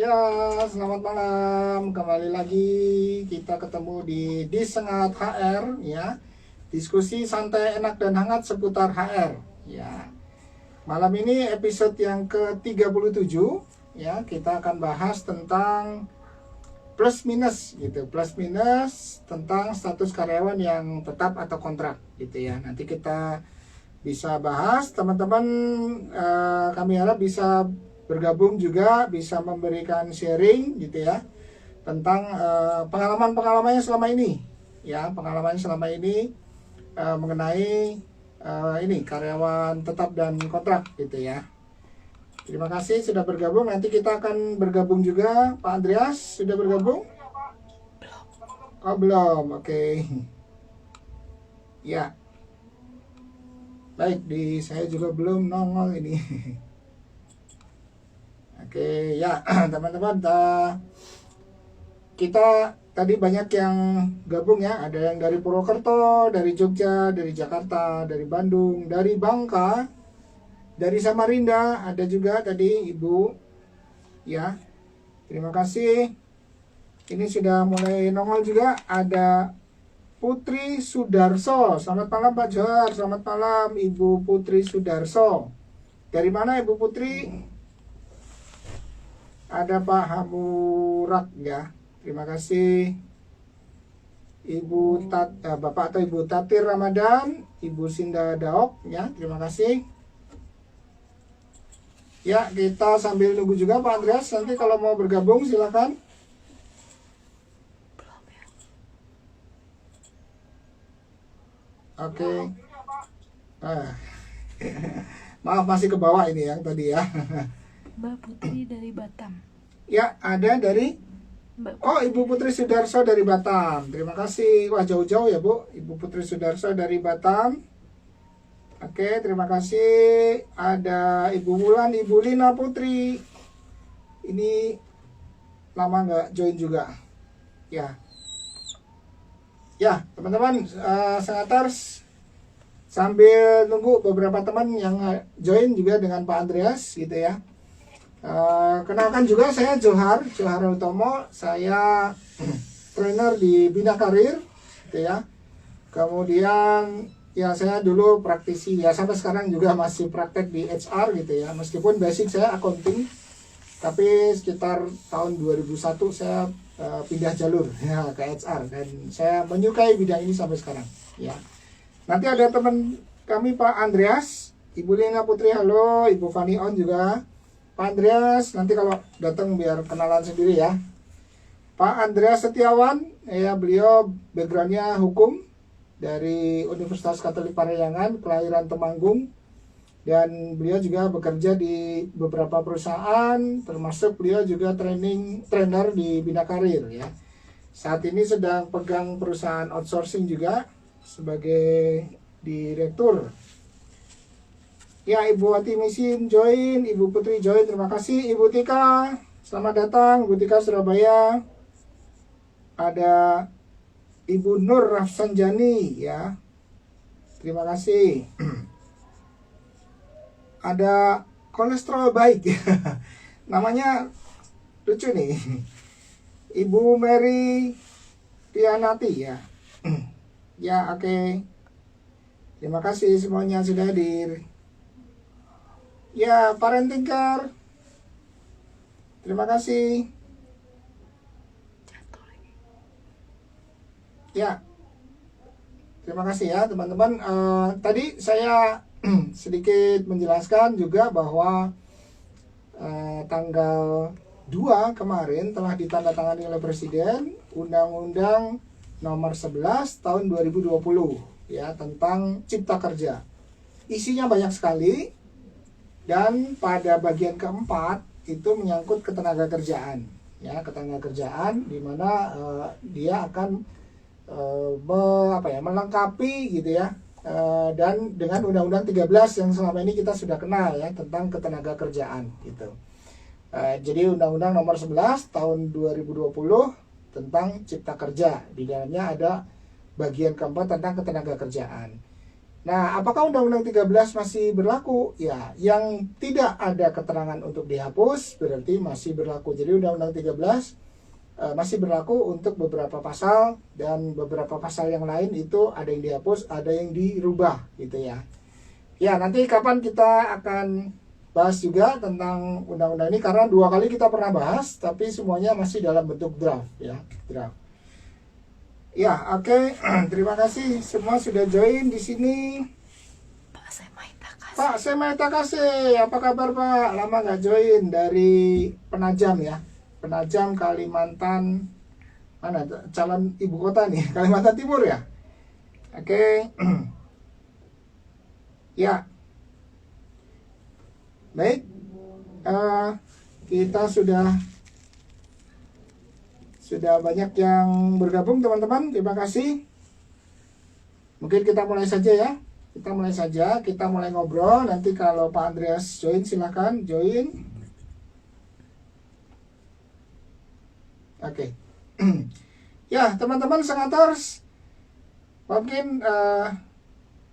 Ya, selamat malam. Kembali lagi kita ketemu di Disengat HR ya. Diskusi santai, enak dan hangat seputar HR ya. Malam ini episode yang ke-37 ya. Kita akan bahas tentang plus minus gitu. Plus minus tentang status karyawan yang tetap atau kontrak gitu ya. Nanti kita bisa bahas, teman-teman, kami harap bisa bergabung juga, bisa memberikan sharing gitu ya tentang pengalaman-pengalamannya selama ini ya, pengalaman selama ini mengenai ini karyawan tetap dan kontrak gitu ya. Terima kasih sudah bergabung. Nanti kita akan bergabung juga. Pak Andreas sudah bergabung? Oh belum, oke. Ya, baik, di saya juga belum nongol ini. Oke ya, teman-teman, kita tadi banyak yang gabung ya. Ada yang dari Purwokerto, dari Jogja, dari Jakarta, dari Bandung, dari Bangka, dari Samarinda, ada juga tadi Ibu ya. Terima kasih. Ini sudah mulai nongol juga. Ada Putri Sudarso. Selamat malam Pak Johar. Selamat malam Ibu Putri Sudarso. Dari mana Ibu Putri? Ada Pak Hamurak ya. Terima kasih. Bapak atau Ibu Tatir Ramadan, Ibu Sinda Daok ya. Terima kasih. Ya, kita sambil nunggu juga Pak Andreas. Nanti kalau mau bergabung silakan. Oke. Maaf, masih ke bawah ini yang tadi ya. Mbak Putri dari Batam. Ya, ada dari Ibu Putri Sudarso dari Batam. Terima kasih. Wah, jauh-jauh ya Bu. Ibu Putri Sudarso dari Batam. Oke, terima kasih. Ada Ibu Wulan, Ibu Lina Putri. Ini lama nggak join juga. Ya. Ya, teman-teman, Sengaters, sambil nunggu beberapa teman yang join juga dengan Pak Andreas gitu ya. Kenalkan juga, saya Johar Utomo. Saya trainer di Bina Karir gitu ya. Kemudian ya saya dulu praktisi ya, sampai sekarang juga masih praktek di HR gitu ya. Meskipun basic saya accounting, tapi sekitar tahun 2001 saya pindah jalur ya ke HR, dan saya menyukai bidang ini sampai sekarang ya. Nanti ada teman kami Pak Andreas, Ibu Lina Putri, halo, Ibu Fani On juga. Pak Andreas nanti kalau datang biar kenalan sendiri ya. Pak Andreas Setiawan ya, beliau backgroundnya hukum dari Universitas Katolik Parahyangan, kelahiran Temanggung, dan beliau juga bekerja di beberapa perusahaan, termasuk beliau juga trainer di Bina Karir ya. Saat ini sedang pegang perusahaan outsourcing juga sebagai direktur. Ya, Ibu Wati Misin join, Ibu Putri join, terima kasih. Ibu Tika, selamat datang, Ibu Tika Surabaya. Ada Ibu Nur Rafsanjani ya, terima kasih. Ada kolesterol baik namanya lucu nih, Ibu Mary Tianati ya. Ya, oke. Terima kasih semuanya sudah hadir. Ya, Parenting Care, terima kasih. Ya, terima kasih ya teman-teman. Tadi saya sedikit menjelaskan juga bahwa tanggal 2 kemarin telah ditandatangani oleh Presiden Undang-Undang Nomor 11 Tahun 2020 ya, tentang Cipta Kerja. Isinya banyak sekali, dan pada bagian keempat itu menyangkut ketenaga kerjaan ya, ketenaga kerjaan di mana dia akan melengkapi gitu ya, dan dengan Undang-Undang 13 yang selama ini kita sudah kenal ya, tentang ketenaga kerjaan gitu. Jadi Undang-Undang Nomor 11 Tahun 2020 tentang Cipta Kerja, di dalamnya ada bagian keempat tentang ketenaga kerjaan. Nah, apakah Undang-Undang 13 masih berlaku? Ya, yang tidak ada keterangan untuk dihapus berarti masih berlaku. Jadi Undang-Undang 13 masih berlaku untuk beberapa pasal, dan beberapa pasal yang lain itu ada yang dihapus, ada yang dirubah gitu ya. Ya, nanti kapan kita akan bahas juga tentang undang-undang ini, karena 2 kali kita pernah bahas tapi semuanya masih dalam bentuk draft ya, draft. Ya, oke. Terima kasih semua sudah join di sini. Pak Pak Semai Takase, apa kabar Pak? Lama nggak join dari Penajam ya. Penajam, Kalimantan, mana calon ibu kota nih? Kalimantan Timur ya. Oke. Ya, baik. Kita sudah banyak yang bergabung teman-teman. Terima kasih. Mungkin kita mulai saja ya. Kita mulai ngobrol. Nanti kalau Pak Andreas join, silakan join. Oke. Ya, teman-teman sengators, mungkin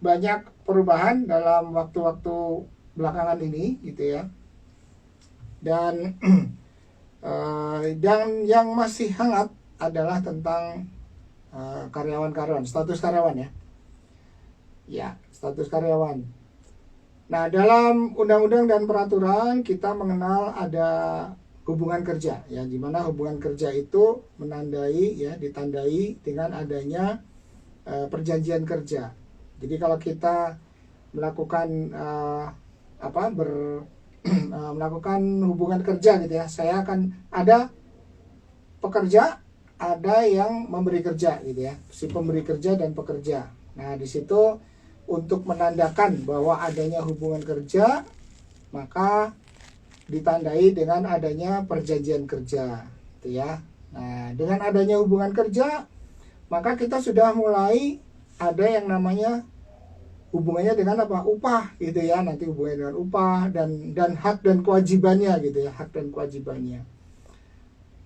banyak perubahan dalam waktu-waktu belakangan ini gitu ya. Dan yang masih hangat adalah tentang karyawan-karyawan, status karyawan ya. Ya, status karyawan. Nah, dalam undang-undang dan peraturan kita mengenal ada hubungan kerja ya, di mana hubungan kerja itu ditandai dengan adanya perjanjian kerja. Jadi kalau kita melakukan melakukan hubungan kerja gitu ya, saya akan ada pekerja, ada yang memberi kerja gitu ya, si pemberi kerja dan pekerja. Nah, di situ untuk menandakan bahwa adanya hubungan kerja, maka ditandai dengan adanya perjanjian kerja gitu ya. Nah, dengan adanya hubungan kerja, maka kita sudah mulai ada yang namanya hubungannya dengan apa? Upah gitu ya. Nanti hubungannya dengan upah dan hak dan kewajibannya gitu ya, hak dan kewajibannya.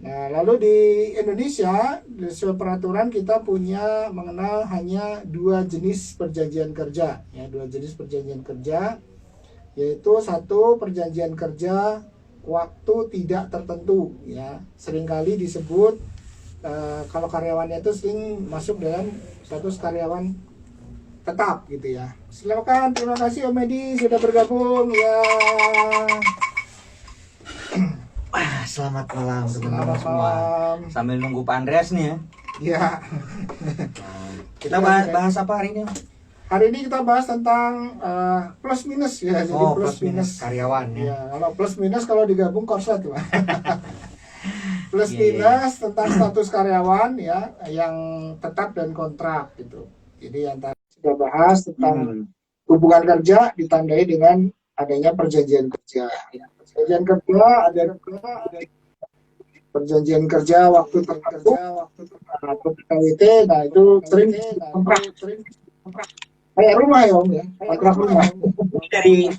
Nah, lalu di Indonesia sesuai peraturan kita punya mengenal hanya 2 jenis perjanjian kerja ya, 2 jenis perjanjian kerja, yaitu satu perjanjian kerja waktu tidak tertentu ya, seringkali disebut kalau karyawannya itu sering masuk dalam status karyawan tetap gitu ya. Silakan, terima kasih Om Edi sudah bergabung ya. Selamat malam teman-teman Selamat semua. malam. Sambil nunggu Pak Andreas nih ya. Ya. Kita bahas apa hari ini? Hari ini kita bahas tentang plus minus ya. Jadi plus minus karyawan ya. Ya, kalau plus minus kalau digabung korslet tuh. Plus minus tentang status karyawan ya, yang tetap dan kontrak gitu. Jadi yang tadi sudah bahas tentang hubungan kerja ditandai dengan adanya perjanjian kerja. Perjanjian kerja ada perjanjian kerja waktu tertentu atau PKWT. Nah, itu sering kontrak kayak rumah ya Om ya, kontrak rumah. Dari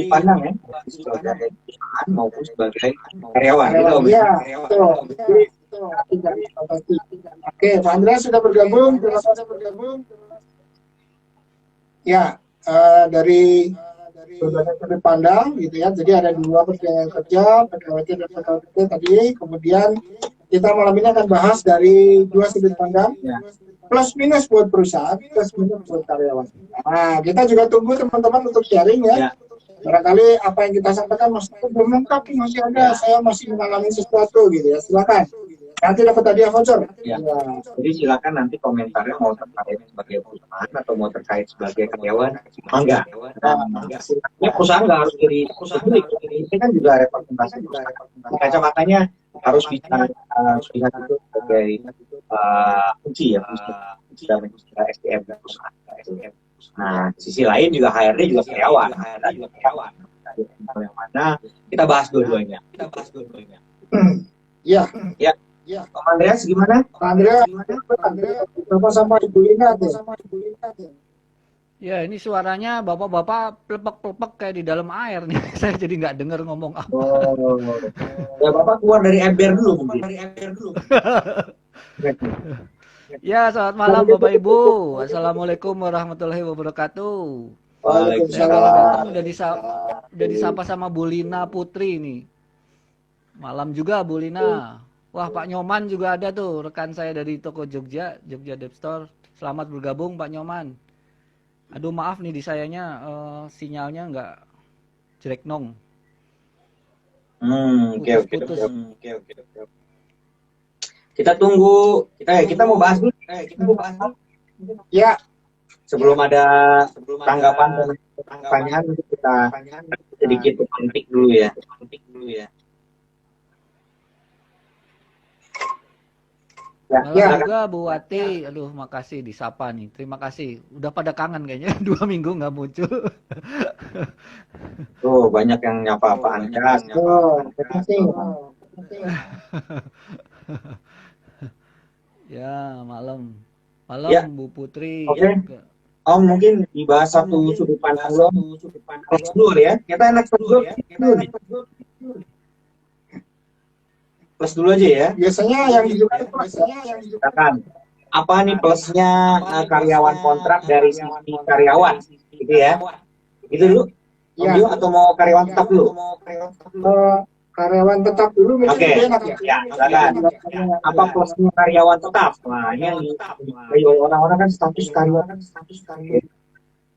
pandang ya, sebagai perusahaan maupun sebagai karyawan gitu Om. Iya, betul. Oke, Pak Andreas sudah bergabung. Terima kasih bergabung. Ya, dari berbagai sudut pandang gitu ya. Jadi ada 2 perjanjian kerja, PKWT dan PKWT tadi. Kemudian kita malam ini akan bahas dari 2 sudut pandang. Ya. Plus minus buat perusahaan, plus minus buat karyawan. Nah, kita juga tunggu teman-teman untuk sharing ya. Barangkali apa yang kita sampaikan belum lengkap, masih ada, saya masih mengalami sesuatu gitu ya. Silakan. Nanti dapat hadiah voucher. Ya. Jadi silakan nanti komentarnya mau terkait sebagai perusahaan atau mau terkait sebagai karyawan, enggak. Ya, perusahaan nggak harus jadi publik. Ini kan juga representasi kacamatanya harus bisa itu sebagai kunci ya, kunci dalam SDM dan perusahaan. Nah, sisi lain juga HRD juga karyawan. Yang mana kita bahas dua-duanya. Ya. Pak Andreas gimana? Pak Andreas, sama Ibu Lina tuh. Ya, ini suaranya bapak-bapak plepek-plepek kayak di dalam air nih. Saya jadi nggak dengar ngomong apa. Oh. Ya Bapak keluar dari ember dulu mungkin. Ya, selamat malam Bapak Ibu. Assalamualaikum warahmatullahi wabarakatuh. Saya kalau datang udah disapa sama Bu Lina Putri nih. Malam juga Bu Lina. Wah, Pak Nyoman juga ada tuh, rekan saya dari toko Jogja Dev Store. Selamat bergabung Pak Nyoman. Aduh maaf nih di sayanya sinyalnya nggak jelek nong. Oke. Putus-putus. Kita tunggu. Kita mau bahas dulu. Ya, Sebelum ada tanggapan dan pertanyaan, kita sedikit pemantik dulu ya. Malam Ya. juga Bu Wati. Aduh, makasih disapa nih. Terima kasih. Udah pada kangen kayaknya 2 minggu nggak muncul. Tuh banyak yang nyapa Pak Andreas. terima kasih. Ya, malam. Ya. Bu Putri. Oke. Om mungkin dibahas satu sudut pandang lo. Plus dulu ya. Kita enak plus dulu aja ya. Biasanya yang Katakan apa nih plusnya karyawan kontrak dari sisi karyawan, gitu ya? Itu dulu. Ya. Atau mau karyawan tetap dulu? Karyawan tetap dulu mungkin Oke. lebih enak Ya, silakan. Apa plusnya karyawan tetap? Nah, ini yang orang-orang kan status karyawan.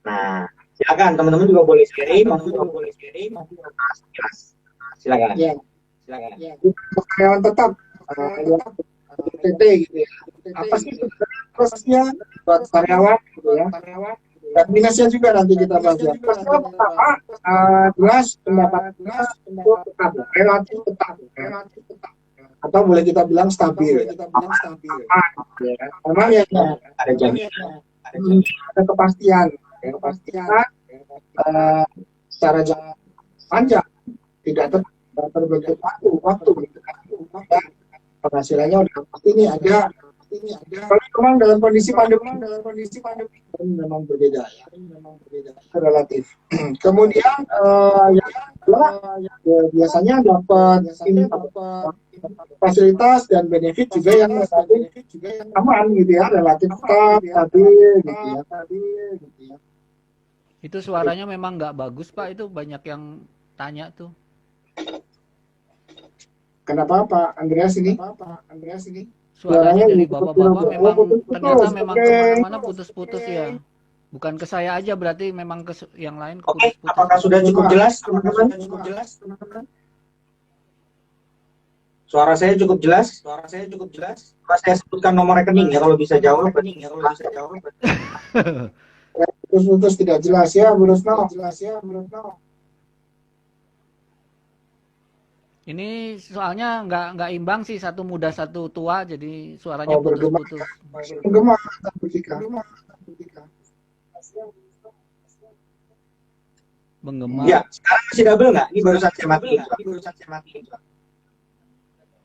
Nah, silakan teman-teman juga boleh sharing, silakan. Ya. Karyawan tetap PT gitu ya. Apa sih plusnya buat karyawan gitu ya? Dan minusnya juga nanti kita bahas. Plusnya pertama, jelas pendapatnya itu tetap, relatif tetap. Atau boleh kita bilang stabil. Memang ya Ada jaminan. ada kepastian secara jangka panjang, tidak terbentuk waktu dan penghasilannya udah pasti ini ada. Kalau memang dalam kondisi pandemi memang berbeda ya, relatif. Kemudian yang kedua biasanya dapat fasilitas dan benefit juga yang relatif aman gitu ya, relatif tetap stabil gitu ya. Itu suaranya memang nggak bagus Pak, itu banyak yang tanya tuh. Kenapa Pak Andreas ini? Suaranya dari bapak-bapak memang putus-putus. ternyata memang kemana-mana putus-putus ya. Bukan ke saya aja, berarti memang ke yang lain Oke, putus-putus. apakah sudah cukup jelas, teman-teman? Suara saya cukup jelas? Coba saya sebutkan nomor rekening ya, kalau bisa jawab. Putus-putus tidak jelas ya, Bu Rusno. Ini soalnya nggak imbang sih, satu muda satu tua, jadi suaranya putus-putus. Menggema. Menggema. Ya, sekarang masih double nggak? Ini baru saya mati.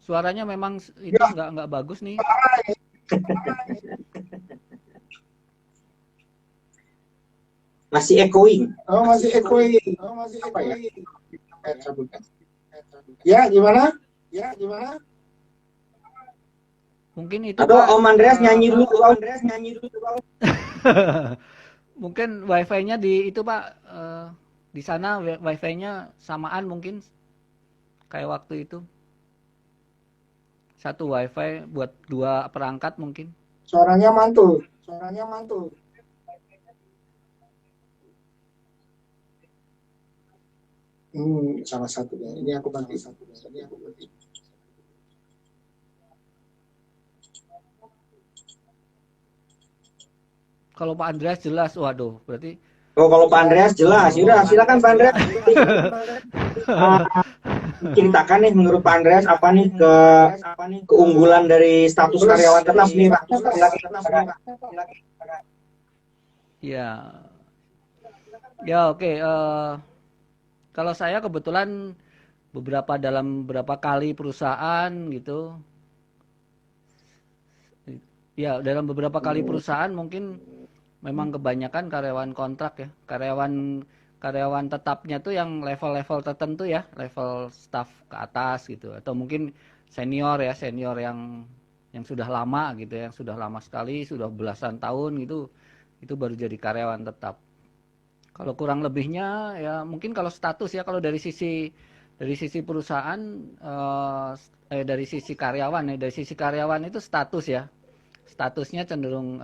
Suaranya memang itu nggak bagus nih. Masih echoing. Masih echoing. Apa ya? Ya, gimana? Mungkin itu Atau Pak, Om Andreas nyanyi dulu. mungkin wifi-nya di itu Pak, di sana wifi-nya samaan mungkin kayak waktu itu. Satu wifi buat 2 perangkat mungkin. Suaranya mantul. Salah satunya. Ini aku ganti. Kalau Pak Andreas jelas, waduh, berarti. Oh, kalau Pak Andreas jelas. Yaudah, silakan Pak Andreas. Ceritakan nih menurut Pak Andreas apa nih keunggulan dari status karyawan tetap nih Pak. Ya oke. Kalau saya kebetulan dalam beberapa kali perusahaan gitu. Ya, dalam beberapa kali perusahaan mungkin memang kebanyakan karyawan kontrak ya. Karyawan tetapnya tuh yang level-level tertentu ya, level staff ke atas gitu, atau mungkin senior yang yang sudah lama gitu ya, yang sudah lama sekali, sudah belasan tahun gitu, itu baru jadi karyawan tetap. Kalau kurang lebihnya ya mungkin kalau status ya, kalau dari sisi perusahaan dari sisi karyawan ya, dari sisi karyawan itu status ya, statusnya cenderung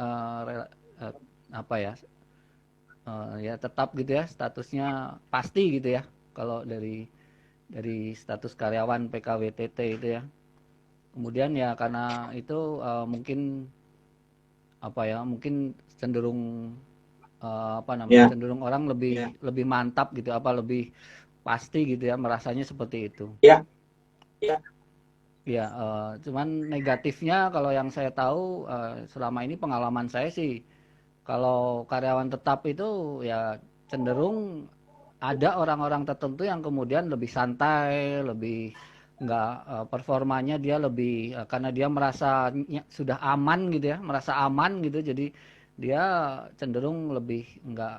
apa ya, ya tetap gitu ya, statusnya pasti gitu ya kalau dari status karyawan PKWTT itu ya. Kemudian ya karena itu mungkin apa ya, mungkin cenderung apa namanya, cenderung orang lebih mantap gitu, apa lebih pasti gitu ya, merasanya seperti itu. Ya, cuman negatifnya kalau yang saya tahu selama ini pengalaman saya sih, kalau karyawan tetap itu ya cenderung ada orang-orang tertentu yang kemudian lebih santai, lebih nggak performanya dia lebih karena dia merasa sudah aman gitu ya, merasa aman gitu, jadi dia cenderung lebih nggak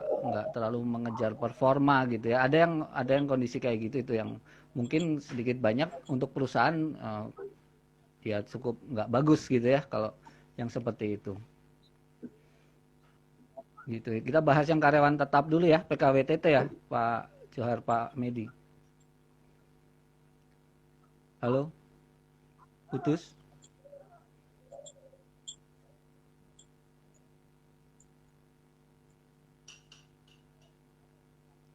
terlalu mengejar performa gitu ya. Ada yang kondisi kayak gitu, itu yang mungkin sedikit banyak untuk perusahaan ya cukup nggak bagus gitu ya kalau yang seperti itu. Gitu. Kita bahas yang karyawan tetap dulu ya, PKWTT ya, Pak Johar, Pak Medi. Halo? Putus?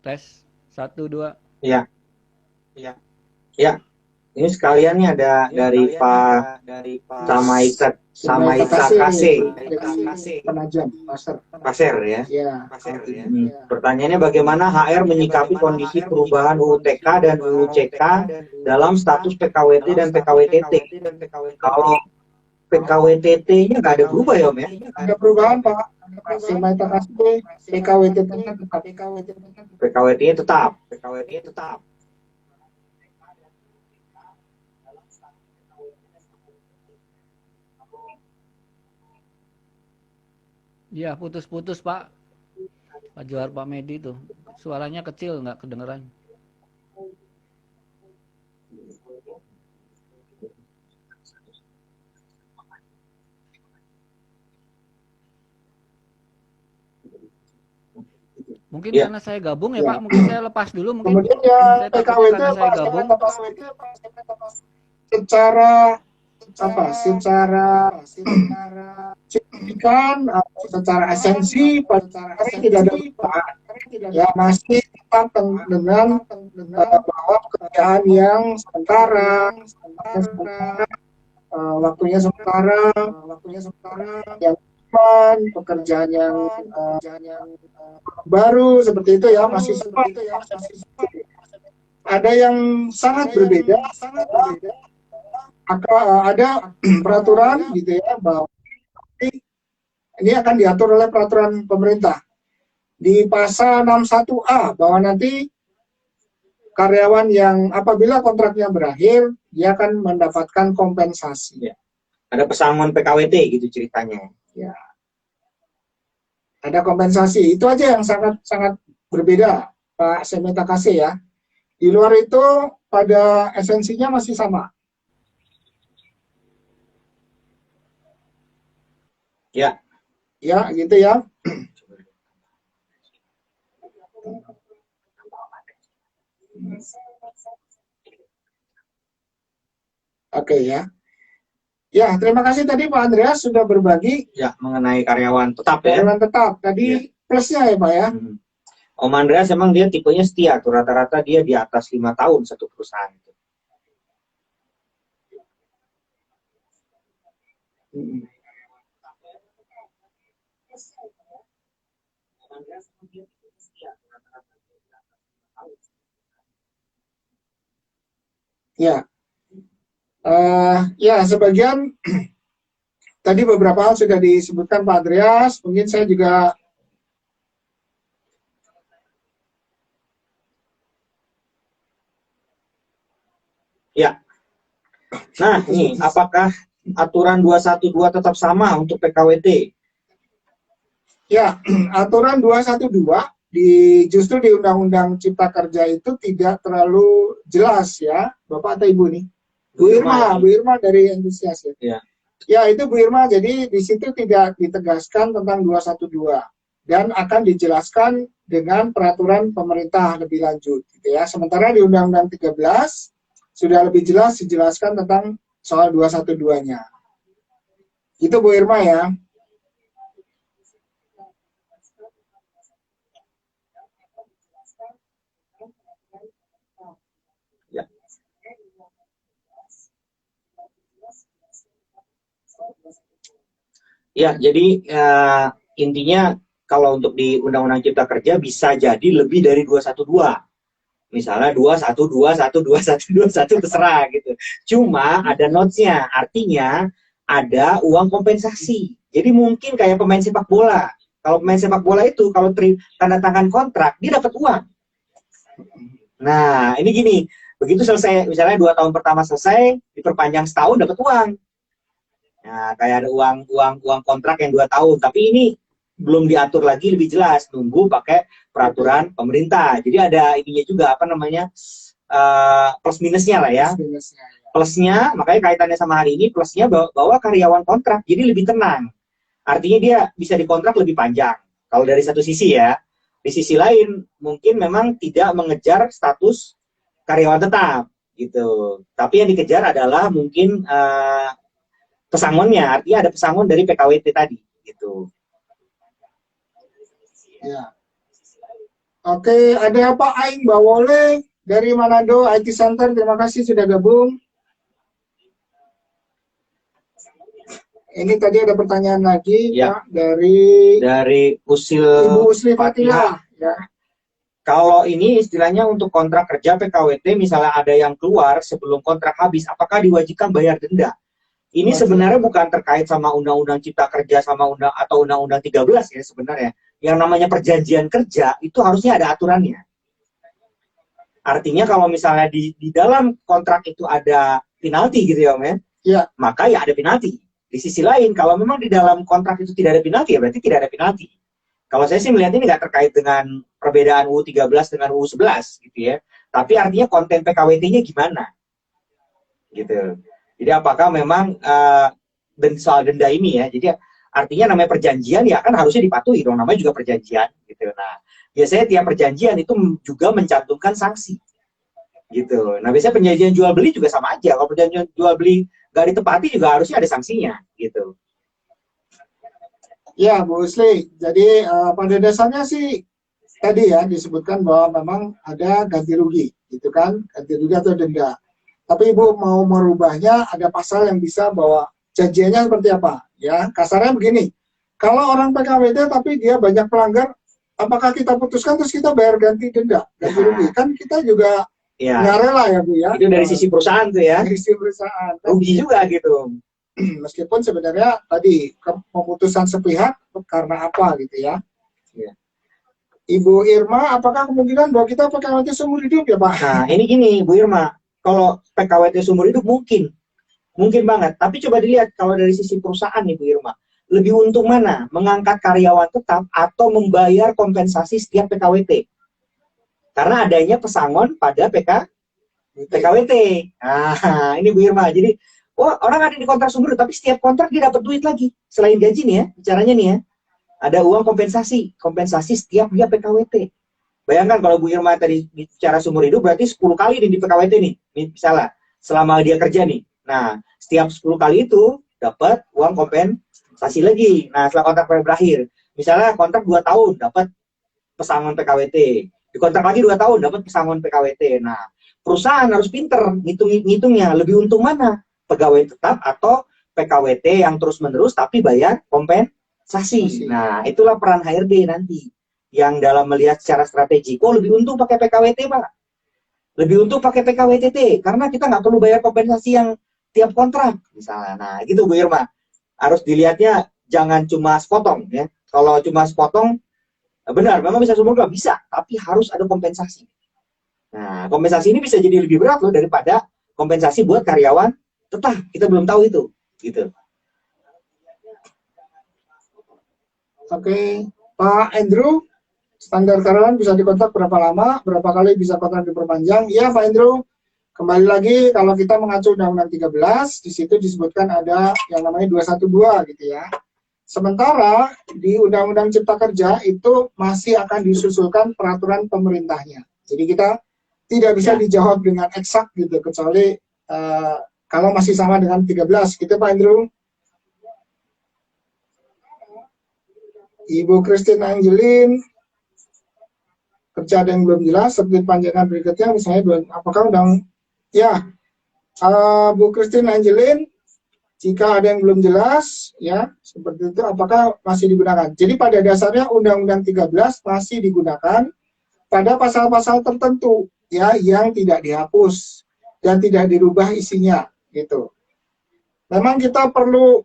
Tes 1 2. Iya. Ini sekalian nih ada dari Pak Samaika Kase. Penajam, Pasir ya. Pertanyaannya, bagaimana HR menyikapi kondisi perubahan UU-TK dan UU-CK dalam status PKWT dan PKWTT? Kalau PKWTT-nya nggak ada berubah ya Om ya? Ada perubahan Pak. Samaika Kase, PKWTT-nya tetap. PKWT-nya tetap. Iya, putus-putus Pak. Pak Johar, Pak Medi tuh. Suaranya kecil, nggak kedengeran. Mungkin karena saya gabung ya Pak, mungkin saya lepas dulu mungkin. Kemudian ya PKWT karena saya gabung. Secara signifikan, secara esensi tidak ada perubahan. Ya masih tetap dengan bahwa pekerjaan yang sementara, waktunya sementara, yang aman, pekerjaan yang baru seperti itu ya, masih sama. Ada yang sangat berbeda. Ada peraturan gitu ya, bahwa ini akan diatur oleh peraturan pemerintah di pasal 61A bahwa nanti karyawan yang apabila kontraknya berakhir dia akan mendapatkan kompensasi. Ya. Ada pesangon PKWT gitu ceritanya. Ya. Ada kompensasi. Itu aja yang sangat berbeda Pak Semeta Kase ya. Di luar itu pada esensinya masih sama. Ya. Ya, gitu ya. Oke ya. Ya, terima kasih tadi Pak Andreas sudah berbagi. Ya, mengenai karyawan tetap ya. Karyawan tetap. Tadi plusnya ya Pak ya. Om Andreas emang dia tipenya setia tuh, rata-rata dia di atas 5 tahun satu perusahaan. Ya, ya sebagian tadi beberapa hal sudah disebutkan Pak Andreas. Mungkin saya juga ya. Nah, ini apakah aturan 212 tetap sama untuk PKWT? Ya, aturan 212 justru di Undang-Undang Cipta Kerja itu tidak terlalu jelas ya, Bapak atau Ibu nih. Bu Irma dari Entusias ya. Ya. Ya, itu Bu Irma. Jadi di situ tidak ditegaskan tentang 212 dan akan dijelaskan dengan peraturan pemerintah lebih lanjut gitu ya. Sementara di Undang-Undang 13 sudah lebih jelas dijelaskan tentang soal 212-nya. Itu Bu Irma ya. Ya. Ya, jadi intinya kalau untuk di Undang-Undang Cipta Kerja bisa jadi lebih dari 212. Misalnya 21, 21, 21, 21 terserah gitu. Cuma ada notes-nya, artinya ada uang kompensasi. Jadi mungkin kayak pemain sepak bola. Kalau pemain sepak bola itu kalau tanda tangan kontrak, dia dapat uang. Nah, ini gini, begitu selesai, misalnya 2 tahun pertama selesai, diperpanjang setahun dapat uang. Nah, kayak ada uang kontrak yang 2 tahun, tapi ini belum diatur lagi lebih jelas, nunggu pakai peraturan pemerintah. Jadi ada ininya juga apa namanya plus minusnya lah ya. Plusnya, makanya kaitannya sama hari ini, plusnya bahwa karyawan kontrak jadi lebih tenang. Artinya dia bisa dikontrak lebih panjang. Kalau dari satu sisi ya, di sisi lain mungkin memang tidak mengejar status karyawan tetap gitu. Tapi yang dikejar adalah mungkin pesangonnya, artinya ada pesangon dari PKWT tadi gitu. Ya. Oke, ada Pak Aing Bawole dari Manado IT Center. Terima kasih sudah gabung. Ini tadi ada pertanyaan lagi ya. Pak dari Ibu Usli Fatila. Ya. Kalau ini istilahnya untuk kontrak kerja PKWT, misalnya ada yang keluar sebelum kontrak habis, apakah diwajibkan bayar denda? Ini sebenarnya bukan terkait sama Undang-Undang Cipta Kerja sama Undang-Undang 13 ya sebenarnya. Yang namanya perjanjian kerja itu harusnya ada aturannya. Artinya kalau misalnya di dalam kontrak itu ada penalti gitu ya Om ya, maka ya ada penalti. Di sisi lain, kalau memang di dalam kontrak itu tidak ada penalti, ya berarti tidak ada penalti. Kalau saya sih melihat ini nggak terkait dengan perbedaan UU 13 dengan UU 11 gitu ya. Tapi artinya konten PKWT-nya gimana? Gitu. Jadi apakah memang soal denda ini ya, jadi artinya namanya perjanjian ya kan harusnya dipatuhi dong, namanya juga perjanjian gitu. Nah, biasanya tiap perjanjian itu juga mencantumkan sanksi gitu. Nah, biasanya perjanjian jual beli juga sama aja. Kalau perjanjian jual beli nggak ditepati juga harusnya ada sanksinya gitu. Ya, Bu Usli. Jadi pada dasarnya sih tadi ya disebutkan bahwa memang ada ganti rugi, gitu kan, ganti rugi atau denda. Tapi Ibu mau merubahnya, ada pasal yang bisa bahwa janjiannya seperti apa? Ya, kasarnya begini. Kalau orang PKWT tapi dia banyak pelanggar, apakah kita putuskan terus kita bayar ganti denda, ganti rugi? Kan kita juga nggak rela ya Bu ya. Itu dari sisi perusahaan tuh ya. Dari sisi perusahaan. Rugi juga gitu. Meskipun sebenarnya tadi pemutusan sepihak karena apa gitu ya. Ibu Irma, apakah kemungkinan bahwa kita PKWT seumur hidup ya Pak? Nah, ini gini Bu Irma. Kalau PKWT seumur hidup mungkin banget. Tapi coba dilihat kalau dari sisi perusahaan nih Bu Irma, lebih untung mana? Mengangkat karyawan tetap atau membayar kompensasi setiap PKWT? Karena adanya pesangon pada PKWT. Nah, ini Bu Irma. Jadi, orang ada di kontrak seumur hidup, tapi setiap kontrak dia dapat duit lagi. Selain gaji nih ya, caranya nih ya. Ada uang kompensasi setiap dia PKWT. Bayangkan kalau Bu Irma tadi bicara seumur hidup berarti 10 kali di PKWT nih. Misalnya selama dia kerja nih. Nah, setiap 10 kali itu dapat uang kompensasi lagi. Nah, setelah kontrak berakhir, misalnya kontrak 2 tahun dapat pesangon PKWT. Di kontrak lagi 2 tahun dapat pesangon PKWT. Nah, perusahaan harus pinter ngitungnya. Lebih untung mana? Pegawai tetap atau PKWT yang terus-menerus tapi bayar kompensasi. Nah, itulah peran HRD nanti. Yang dalam melihat secara strategi, lebih untung pakai PKWT Pak, lebih untung pakai PKWTT, karena kita nggak perlu bayar kompensasi yang tiap kontrak misalnya. Nah gitu Bu Irma, harus dilihatnya jangan cuma sepotong ya. Kalau cuma sepotong, benar memang bisa seumur hidup bisa, tapi harus ada kompensasi. Nah kompensasi ini bisa jadi lebih berat loh daripada kompensasi buat karyawan tetap, kita belum tahu itu gitu. Oke, Pak Andrew. Standar karyawan bisa dikontak berapa lama, berapa kali bisa kontrak diperpanjang? Ya Pak Andrew, Kembali lagi kalau kita mengacu Undang-Undang 13, di situ disebutkan ada yang namanya 212 gitu ya. Sementara di Undang-Undang Cipta Kerja itu masih akan disusulkan peraturan pemerintahnya. Jadi kita tidak bisa dijawab dengan eksak gitu, kecuali kalau masih sama dengan 13 gitu Pak Andrew. Ibu Christine Angelin, kerja ada yang belum jelas, seperti panjangan berikutnya misalnya apakah Bu Christine Angelin, jika ada yang belum jelas ya seperti itu apakah masih digunakan. Jadi pada dasarnya Undang-Undang 13 masih digunakan pada pasal-pasal tertentu ya yang tidak dihapus dan tidak dirubah isinya gitu. Memang kita perlu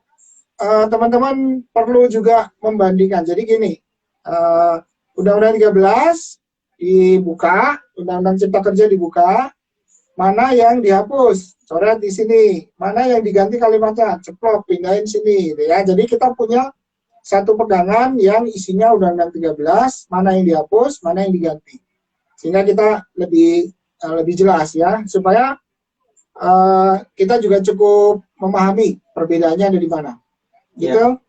teman-teman perlu juga membandingkan. Jadi gini, Undang-Undang 13 dibuka, Undang-Undang Cipta Kerja dibuka, mana yang dihapus, coret di sini, mana yang diganti kalimatnya, ceplok, pindahin sini, gitu ya. Jadi kita punya satu pegangan yang isinya Undang-Undang 13, mana yang dihapus, mana yang diganti, sehingga kita lebih jelas ya, supaya kita juga cukup memahami perbedaannya ada di mana. Gitu. Ya.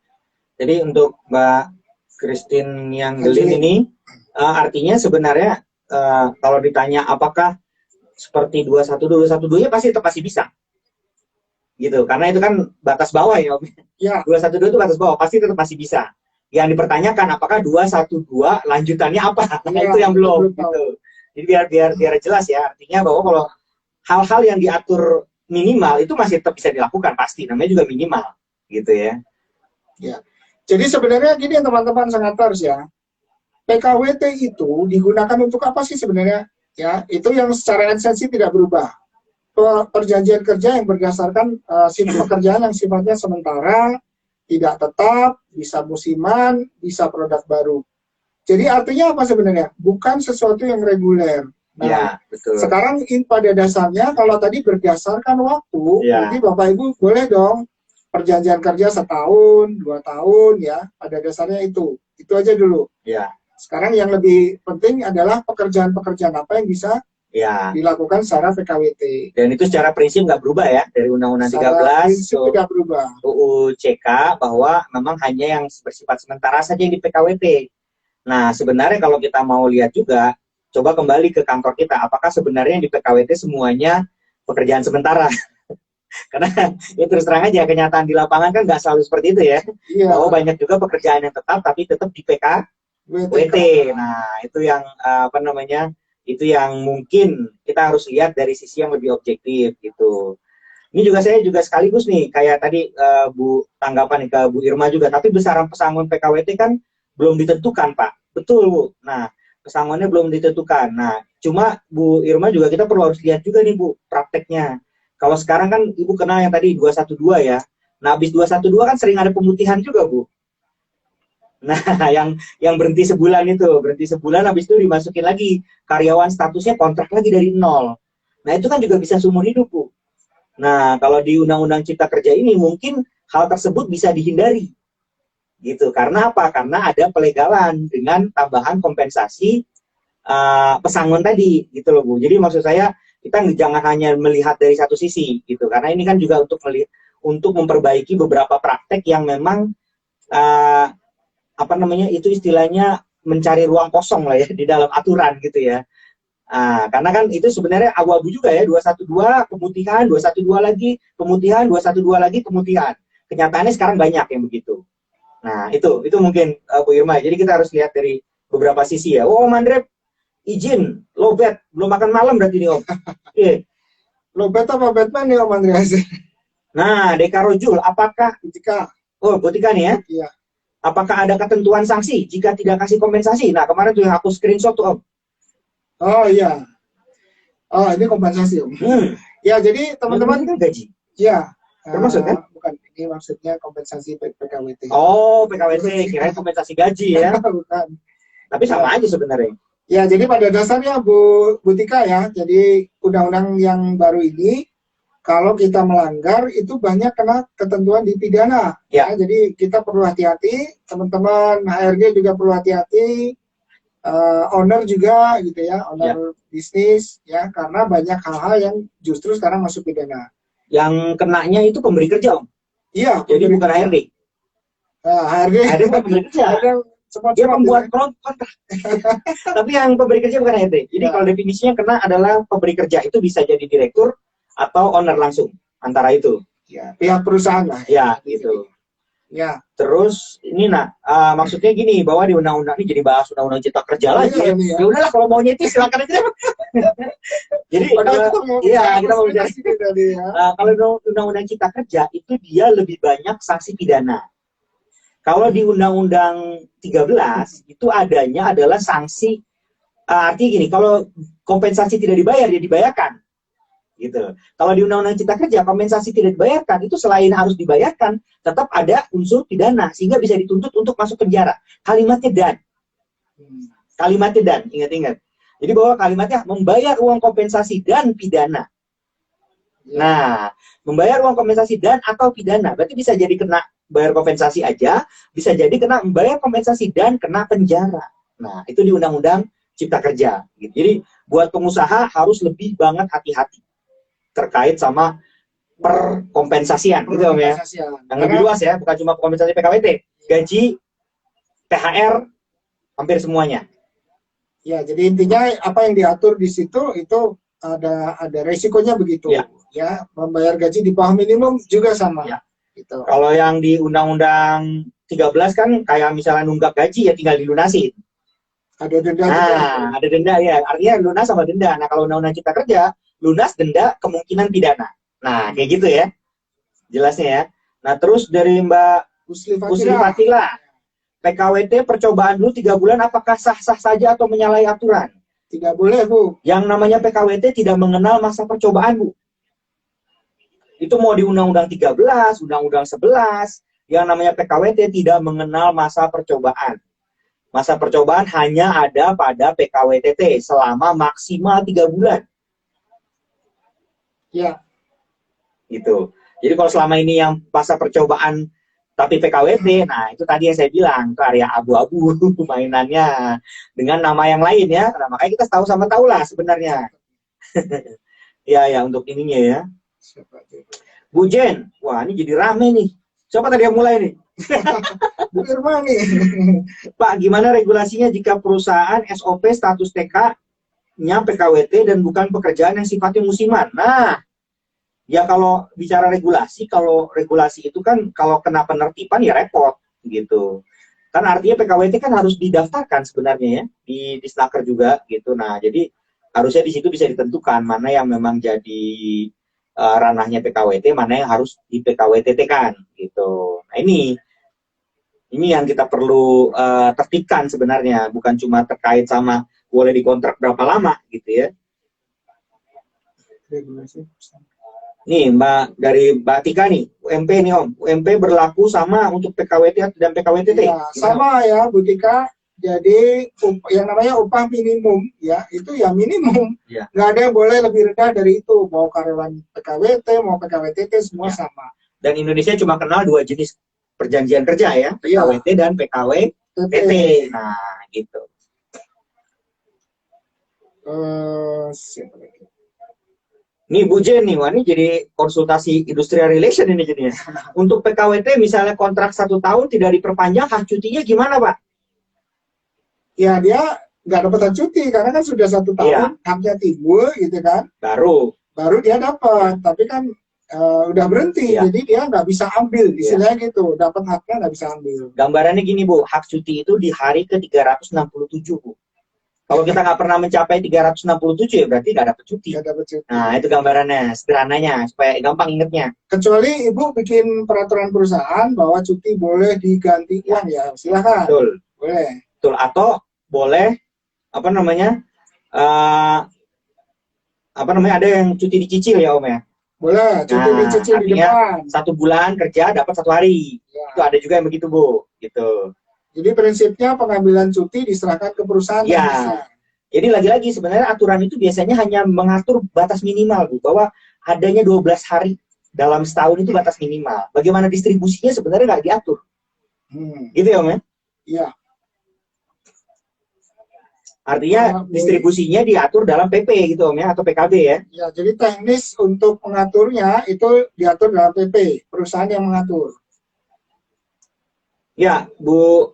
Jadi untuk Mbak Christine yang Gelin ini, artinya sebenarnya kalau ditanya apakah seperti 212 pasti tetap masih bisa. Gitu. Karena itu kan batas bawah ya Om. Ya. 212 itu batas bawah, pasti tetap masih bisa. Yang dipertanyakan apakah 212 lanjutannya apa? Nah, itu yang belum gitu. Jadi biar jelas ya, artinya bahwa kalau hal-hal yang diatur minimal itu masih tetap bisa dilakukan pasti, namanya juga minimal gitu ya. Ya. Jadi sebenarnya gini teman-teman sengators ya. PKWT itu digunakan untuk apa sih sebenarnya? Ya, itu yang secara esensi tidak berubah. Perjanjian kerja yang berdasarkan sifat pekerjaan yang sifatnya sementara, tidak tetap, bisa musiman, bisa produk baru. Jadi artinya apa sebenarnya? Bukan sesuatu yang reguler. Nah, ya, betul. Sekarang pada dasarnya kalau tadi berdasarkan waktu, ya. jadi Bapak Ibu boleh dong perjanjian kerja 1 tahun, 2 tahun ya, pada dasarnya itu aja dulu. Ya. Sekarang yang lebih penting adalah pekerjaan-pekerjaan apa yang bisa dilakukan secara PKWT. Dan itu secara prinsip nggak berubah ya, dari Undang-Undang 13 prinsip tidak berubah. UU CK bahwa memang hanya yang bersifat sementara saja yang di PKWT. Nah sebenarnya kalau kita mau lihat juga, coba kembali ke kantor kita, apakah sebenarnya yang di PKWT semuanya pekerjaan sementara? Karena ya terus terang aja kenyataan di lapangan kan nggak selalu seperti itu ya. Iya. Bahwa banyak juga pekerjaan yang tetap tapi tetap di PKWT. Nah itu yang itu yang mungkin kita harus lihat dari sisi yang lebih objektif gitu. Ini juga saya juga sekaligus nih kayak tadi Bu tanggapan ke Bu Irma juga, tapi besaran pesangon PKWT kan belum ditentukan Pak. Betul Bu. Nah pesangonnya belum ditentukan. Nah cuma Bu Irma juga kita perlu harus lihat juga nih Bu prakteknya. Kalau sekarang kan Ibu kenal yang tadi 212 ya. Nah, habis 212 kan sering ada pemutihan juga, Bu. Nah, yang berhenti sebulan habis itu dimasukin lagi karyawan statusnya kontrak lagi dari nol. Nah, itu kan juga bisa seumur hidup, Bu. Nah, kalau di Undang-Undang Cipta Kerja ini mungkin hal tersebut bisa dihindari. Gitu. Karena apa? Karena ada pelegalan dengan tambahan kompensasi pesangon tadi, gitu loh, Bu. Jadi maksud saya kita jangan hanya melihat dari satu sisi gitu, karena ini kan juga untuk memperbaiki beberapa praktek yang memang itu istilahnya mencari ruang kosong lah ya di dalam aturan gitu ya. Karena kan itu sebenarnya abu-abu juga ya, 212 pemutihan, 212 lagi pemutihan, 212 lagi pemutihan. Kenyataannya sekarang banyak yang begitu. Nah itu mungkin Bu Irma. Jadi kita harus lihat dari beberapa sisi ya. Oh Mandrep izin, lowbat, belum makan malam berarti nih Om. Iya. Lowbat apa Batman nih Om Andreas? Nah, Dekarojul, apakah Botika nih ya? Iya. Apakah ada ketentuan sanksi jika tidak kasih kompensasi? Nah, kemarin tuh yang aku screenshot tuh Om. Oh iya. Oh, ini kompensasi Om. Ya, jadi teman-teman kan gaji. Iya. Termasuk kan? Bukan, ini maksudnya kompensasi PKWT. Oh, PKWT, kirain kompensasi gaji ya. Bukan. Tapi sama aja sebenarnya. Ya, jadi pada dasarnya Bu Tika ya, jadi undang-undang yang baru ini, kalau kita melanggar itu banyak kena ketentuan di pidana. Ya, jadi kita perlu hati-hati, teman-teman HRD juga perlu hati-hati. owner juga gitu ya, owner bisnis ya, karena banyak hal-hal yang justru sekarang masuk pidana. Yang kenanya itu pemberi kerja, Om. Iya, Jadi bukan HRD. HRD bukan pemberi kerja. Dia membuat kontrak. Tapi yang pemberi kerja bukan HRD. Jadi kalau definisinya kena adalah pemberi kerja, itu bisa jadi direktur atau owner langsung, antara itu. Ya, pihak perusahaan lah. Ya, gitu. Ya. Terus ini maksudnya gini, bahwa di undang-undang ini jadi bahas undang-undang cipta kerja lagi. Ya. Ya udahlah, kalau maunya itu silakan aja. Jadi kita mau bicara kalau undang-undang cipta kerja itu dia lebih banyak sanksi pidana. Kalau di undang-undang 13 itu adanya adalah sanksi, artinya gini, kalau kompensasi tidak dibayar, ya dibayarkan. Gitu. Kalau di Undang-Undang Cipta Kerja kompensasi tidak dibayarkan, itu selain harus dibayarkan, tetap ada unsur pidana sehingga bisa dituntut untuk masuk penjara. Kalimatnya dan. Kalimatnya dan, ingat-ingat. Jadi bahwa kalimatnya membayar uang kompensasi dan pidana. Nah, membayar uang kompensasi dan atau pidana, berarti bisa jadi kena bayar kompensasi aja, bisa jadi kena membayar kompensasi dan kena penjara. Nah, itu di Undang-Undang Cipta Kerja. Gitu. Jadi buat pengusaha harus lebih banget hati-hati terkait sama perkompensasian, gitu Om ya. Yang lebih luas ya, bukan cuma kompensasi PKWT, gaji, THR, hampir semuanya. Ya, jadi intinya apa yang diatur di situ itu ada resikonya begitu. Ya, membayar gaji di bawah minimum juga sama. Ya. Gitu. Kalau yang di Undang-Undang 13 kan kayak misalnya nunggak gaji ya tinggal dilunasin. Ada denda. Ada denda ya, artinya lunas sama denda. Nah, kalau Undang-Undang Cipta Kerja, lunas, denda, kemungkinan pidana. Nah, kayak gitu ya. Jelasnya ya. Nah, terus dari Mbak Usli Fatila. PKWT percobaan dulu 3 bulan apakah sah-sah saja atau menyalahi aturan? Tidak boleh, Bu. Yang namanya PKWT tidak mengenal masa percobaan, Bu. Itu mau di Undang-Undang 13, Undang-Undang 11, yang namanya PKWT tidak mengenal masa percobaan. Masa percobaan hanya ada pada PKWTT selama maksimal 3 bulan. Ya. Gitu. Jadi kalau selama ini yang masa percobaan tapi PKWT, nah itu tadi yang saya bilang, ke area abu-abu mainannya dengan nama yang lain ya. Nah, makanya kita tahu lah sebenarnya. Ya untuk ininya ya. Bu Jen, wah ini jadi rame nih. Siapa tadi yang mulai nih? Bu Irma nih. Pak, gimana regulasinya jika perusahaan SOP status TK-nya PKWT dan bukan pekerjaan yang sifatnya musiman? Nah, ya kalau bicara regulasi, kalau regulasi itu kan kalau kena penertiban ya repot gitu. Kan artinya PKWT kan harus didaftarkan sebenarnya ya di Disnaker juga gitu. Nah, jadi harusnya di situ bisa ditentukan mana yang memang jadi ranahnya PKWT, mana yang harus di PKWTT-kan gitu. Nah, ini yang kita perlu tertibkan sebenarnya, bukan cuma terkait sama boleh dikontrak berapa lama gitu ya. Nih dari Mbak Tika nih, UMP nih Om. UMP berlaku sama untuk PKWT dan PKWTT? Ya, sama ya Bu Tika. Jadi yang namanya upah minimum ya itu ya minimum. Ya. Nggak ada yang boleh lebih rendah dari itu. Mau karyawan PKWT, mau PKWTT semua sama. Dan Indonesia cuma kenal 2 jenis perjanjian kerja ya, PKWT dan PKWTT. Nah, gitu. Nih Bu Jen nih, wah ini jadi konsultasi industrial relation ini jadinya. Untuk PKWT misalnya kontrak 1 tahun tidak diperpanjang, hak cutinya gimana Pak? Ya dia nggak dapat hak cuti karena kan sudah 1 tahun haknya timbul gitu kan. Baru dia dapat, tapi kan udah berhenti, jadi dia nggak bisa ambil, istilahnya gitu. Dapat haknya nggak bisa ambil. Gambarannya gini Bu, hak cuti itu di hari ke-367 Bu. Kalau kita nggak pernah mencapai 367 ya berarti nggak dapat cuti. Nah itu gambarannya, sederhananya supaya gampang ingetnya. Kecuali Ibu bikin peraturan perusahaan bahwa cuti boleh diganti uang ya, silakan. Betul. Boleh. Betul. Atau boleh apa namanya ada yang cuti dicicil ya Om ya. Boleh, cuti dicicil di depan. 1 bulan kerja dapat 1 hari. Ya. Itu ada juga yang begitu Bu, gitu. Jadi prinsipnya pengambilan cuti diserahkan ke perusahaan. Ya. Jadi lagi-lagi sebenarnya aturan itu biasanya hanya mengatur batas minimal Bu, bahwa adanya 12 hari dalam setahun itu batas minimal. Bagaimana distribusinya sebenarnya nggak diatur. Gitu ya Om ya? Iya. Artinya boleh. distribusinya diatur dalam PP gitu Om ya, atau PKB ya. Ya, jadi teknis untuk mengaturnya itu diatur dalam PP, perusahaan yang mengatur. Ya, Bu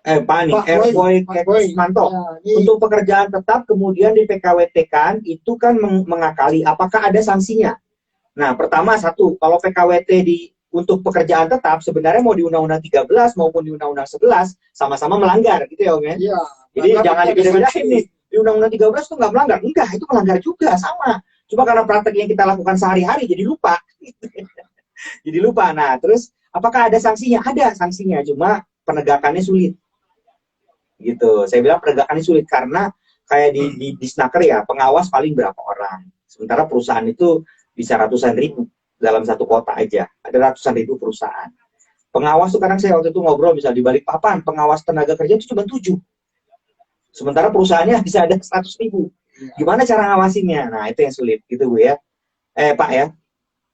Pak nih, Pak Boy, Pak Boy. Kusmanto. Ya, ini Untuk pekerjaan tetap kemudian di PKWT-kan itu kan mengakali, apakah ada sanksinya? Nah, pertama satu, kalau PKWT untuk pekerjaan tetap sebenarnya mau di Undang-Undang 13 maupun di Undang-Undang 11 sama-sama melanggar gitu ya Om ya. iya, Jadi karena jangan ada dibeda-bedain sanksi. nih. Di Undang-Undang 13 itu nggak melanggar. Enggak, itu melanggar juga, sama. Cuma karena praktek yang kita lakukan sehari-hari jadi lupa. Jadi lupa. Nah, terus apakah ada sanksinya? Ada sanksinya, cuma penegakannya sulit. Gitu. Saya bilang penegakannya sulit karena kayak di Disnaker ya, pengawas paling berapa orang. Sementara perusahaan itu bisa ratusan ribu dalam satu kota aja. Ada ratusan ribu perusahaan. Pengawas tuh kadang saya waktu itu ngobrol, misal di Balikpapan, pengawas tenaga kerja itu cuma 7. Sementara perusahaannya bisa ada 100 ribu. Gimana cara ngawasinnya? Nah, itu yang sulit. Gitu Bu ya. Pak ya.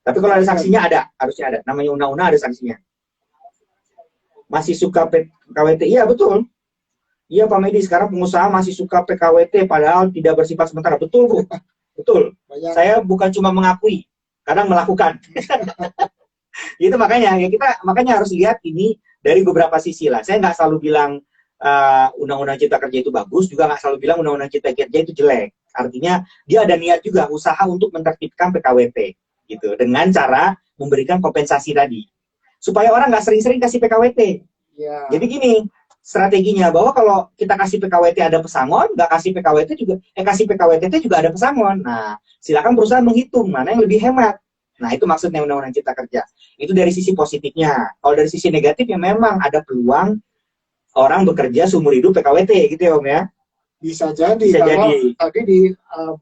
Tapi kalau ada sanksinya ada. Harusnya ada. Namanya undang-undang ada sanksinya. Masih suka PKWT? Iya, betul. Iya Pak Medi, sekarang pengusaha masih suka PKWT padahal tidak bersifat sementara. Betul Bu. Betul. Saya bukan cuma mengakui, kadang melakukan. Itu makanya ya makanya harus lihat ini dari beberapa sisi lah. Saya nggak selalu bilang Undang-Undang Cipta Kerja itu bagus, juga nggak selalu bilang Undang-Undang Cipta Kerja itu jelek. Artinya dia ada niat juga, usaha untuk menertibkan PKWT gitu, dengan cara memberikan kompensasi tadi, supaya orang nggak sering-sering kasih PKWT. Ya. Jadi gini strateginya, bahwa kalau kita kasih PKWT ada pesangon, nggak kasih PKWT juga, kasih PKWT juga ada pesangon. Nah, silakan perusahaan menghitung mana yang lebih hemat. Nah, itu maksudnya Undang-Undang Cipta Kerja. Itu dari sisi positifnya. Kalau dari sisi negatifnya memang ada peluang orang bekerja seumur hidup PKWT gitu ya Om ya. Bisa jadi. Bisa kalau jadi. tadi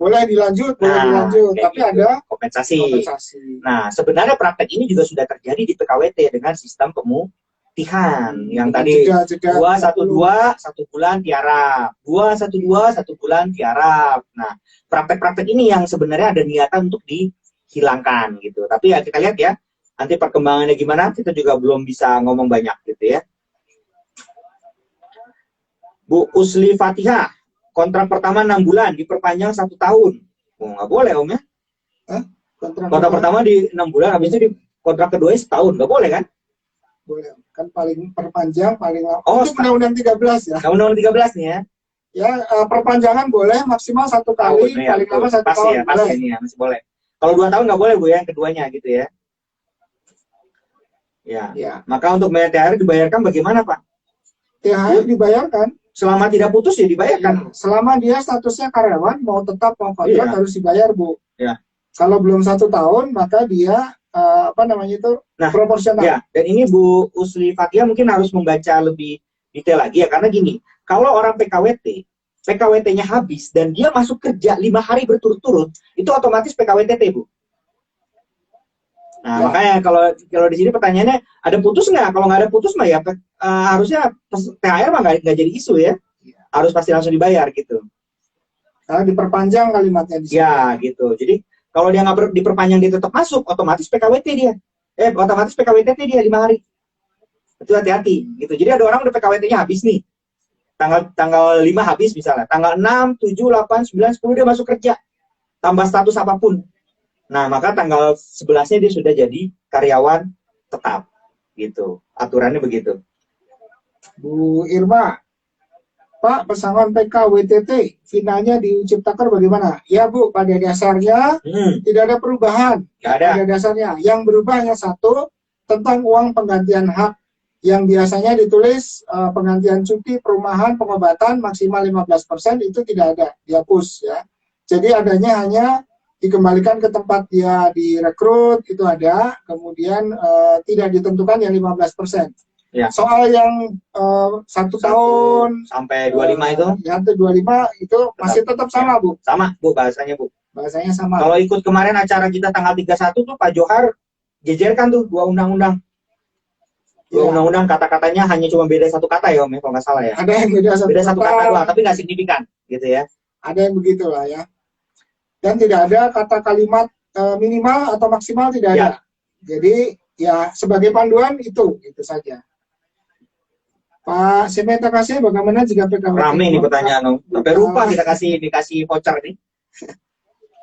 boleh dilanjut, tapi gitu. ada kompensasi. kompensasi. Nah, sebenarnya praktek ini juga sudah terjadi di PKWT dengan sistem pemutihan yang tadi 212 1 bulan tiarap, 212 1 bulan tiarap. Nah, praktek-praktek ini yang sebenarnya ada niatan untuk dihilangkan gitu. Tapi ya kita lihat ya, nanti perkembangannya gimana, kita juga belum bisa ngomong banyak gitu ya. Bu Usli Fatihah, kontrak pertama 6 bulan, diperpanjang 1 tahun. Oh, nggak boleh Om ya? Kontrak pertama di 6 bulan, habis itu di kontrak kedua setahun, nggak boleh kan? Boleh, kan paling perpanjang paling lama. Oh, itu Undang-Undang 13 ya. Undang-Undang 13 nih ya. Ya, perpanjangan boleh maksimal 1 kali, ya, paling lama 1 tahun. Ya, pas ini ya, masih boleh. Kalau 2 tahun nggak boleh Bu ya, yang keduanya gitu ya. Ya. Maka untuk bayar THR dibayarkan bagaimana Pak? THR dibayarkan. Selama tidak putus ya dibayarkan. Ya, selama dia statusnya karyawan, mau tetap mau kontrak harus dibayar Bu. Ya. Kalau belum 1 tahun, maka dia proporsional. Ya, dan ini Bu Usli Fatia mungkin harus membaca lebih detail lagi ya, karena gini, kalau orang PKWT-nya habis dan dia masuk kerja 5 hari berturut-turut, itu otomatis PKWTT Bu. Nah, makanya kalau di sini pertanyaannya ada putus nggak? Kalau nggak ada putus mah ya harusnya THR mah nggak jadi isu ya. Harus pasti langsung dibayar gitu. Karena diperpanjang kalimatnya di sini. Ya gitu. Jadi kalau dia nggak diperpanjang dia tetap masuk, otomatis PKWT dia. Otomatis PKWTT dia 5 hari. Itu hati-hati gitu. Jadi ada orang udah PKWT-nya habis nih. Tanggal 5 habis misalnya. Tanggal 6, 7, 8, 9, 10 dia masuk kerja. Tambah status apapun. Nah, maka tanggal 11-nya dia sudah jadi karyawan tetap. Gitu. Aturannya begitu. Bu Irma, Pak, pesangon PKWTT finalnya di Ciptaker bagaimana? Ya Bu, pada dasarnya tidak ada perubahan. Pada dasarnya. Yang berubah hanya satu, tentang uang penggantian hak. Yang biasanya ditulis penggantian cuti, perumahan, pengobatan maksimal 15% itu tidak ada. Dihapus ya. Jadi adanya hanya dikembalikan ke tempat dia direkrut, itu ada. Kemudian tidak ditentukan yang 15%. Ya. Soal yang 1 tahun sampai 25 itu? Ya, 25 itu masih tetap sama, Bu. Sama, Bu, bahasanya, Bu. Bahasanya sama. Kalau ikut kemarin acara kita tanggal 31 tuh Pak Johar jejerkan tuh 2 undang-undang. 2 undang-undang kata-katanya hanya cuma beda 1 kata ya, Om, kalau nggak salah ya. Ada yang beda 1 kata doang, tapi nggak signifikan, gitu ya. Ada yang begitulah ya. Dan tidak ada kata kalimat minimal atau maksimal, tidak ada. Jadi ya sebagai panduan itu saja. Pak Semeta kasih bagaimana jika PKWT Rame nih pertanyaan Om. Sampai lupa kita dikasih voucher nih.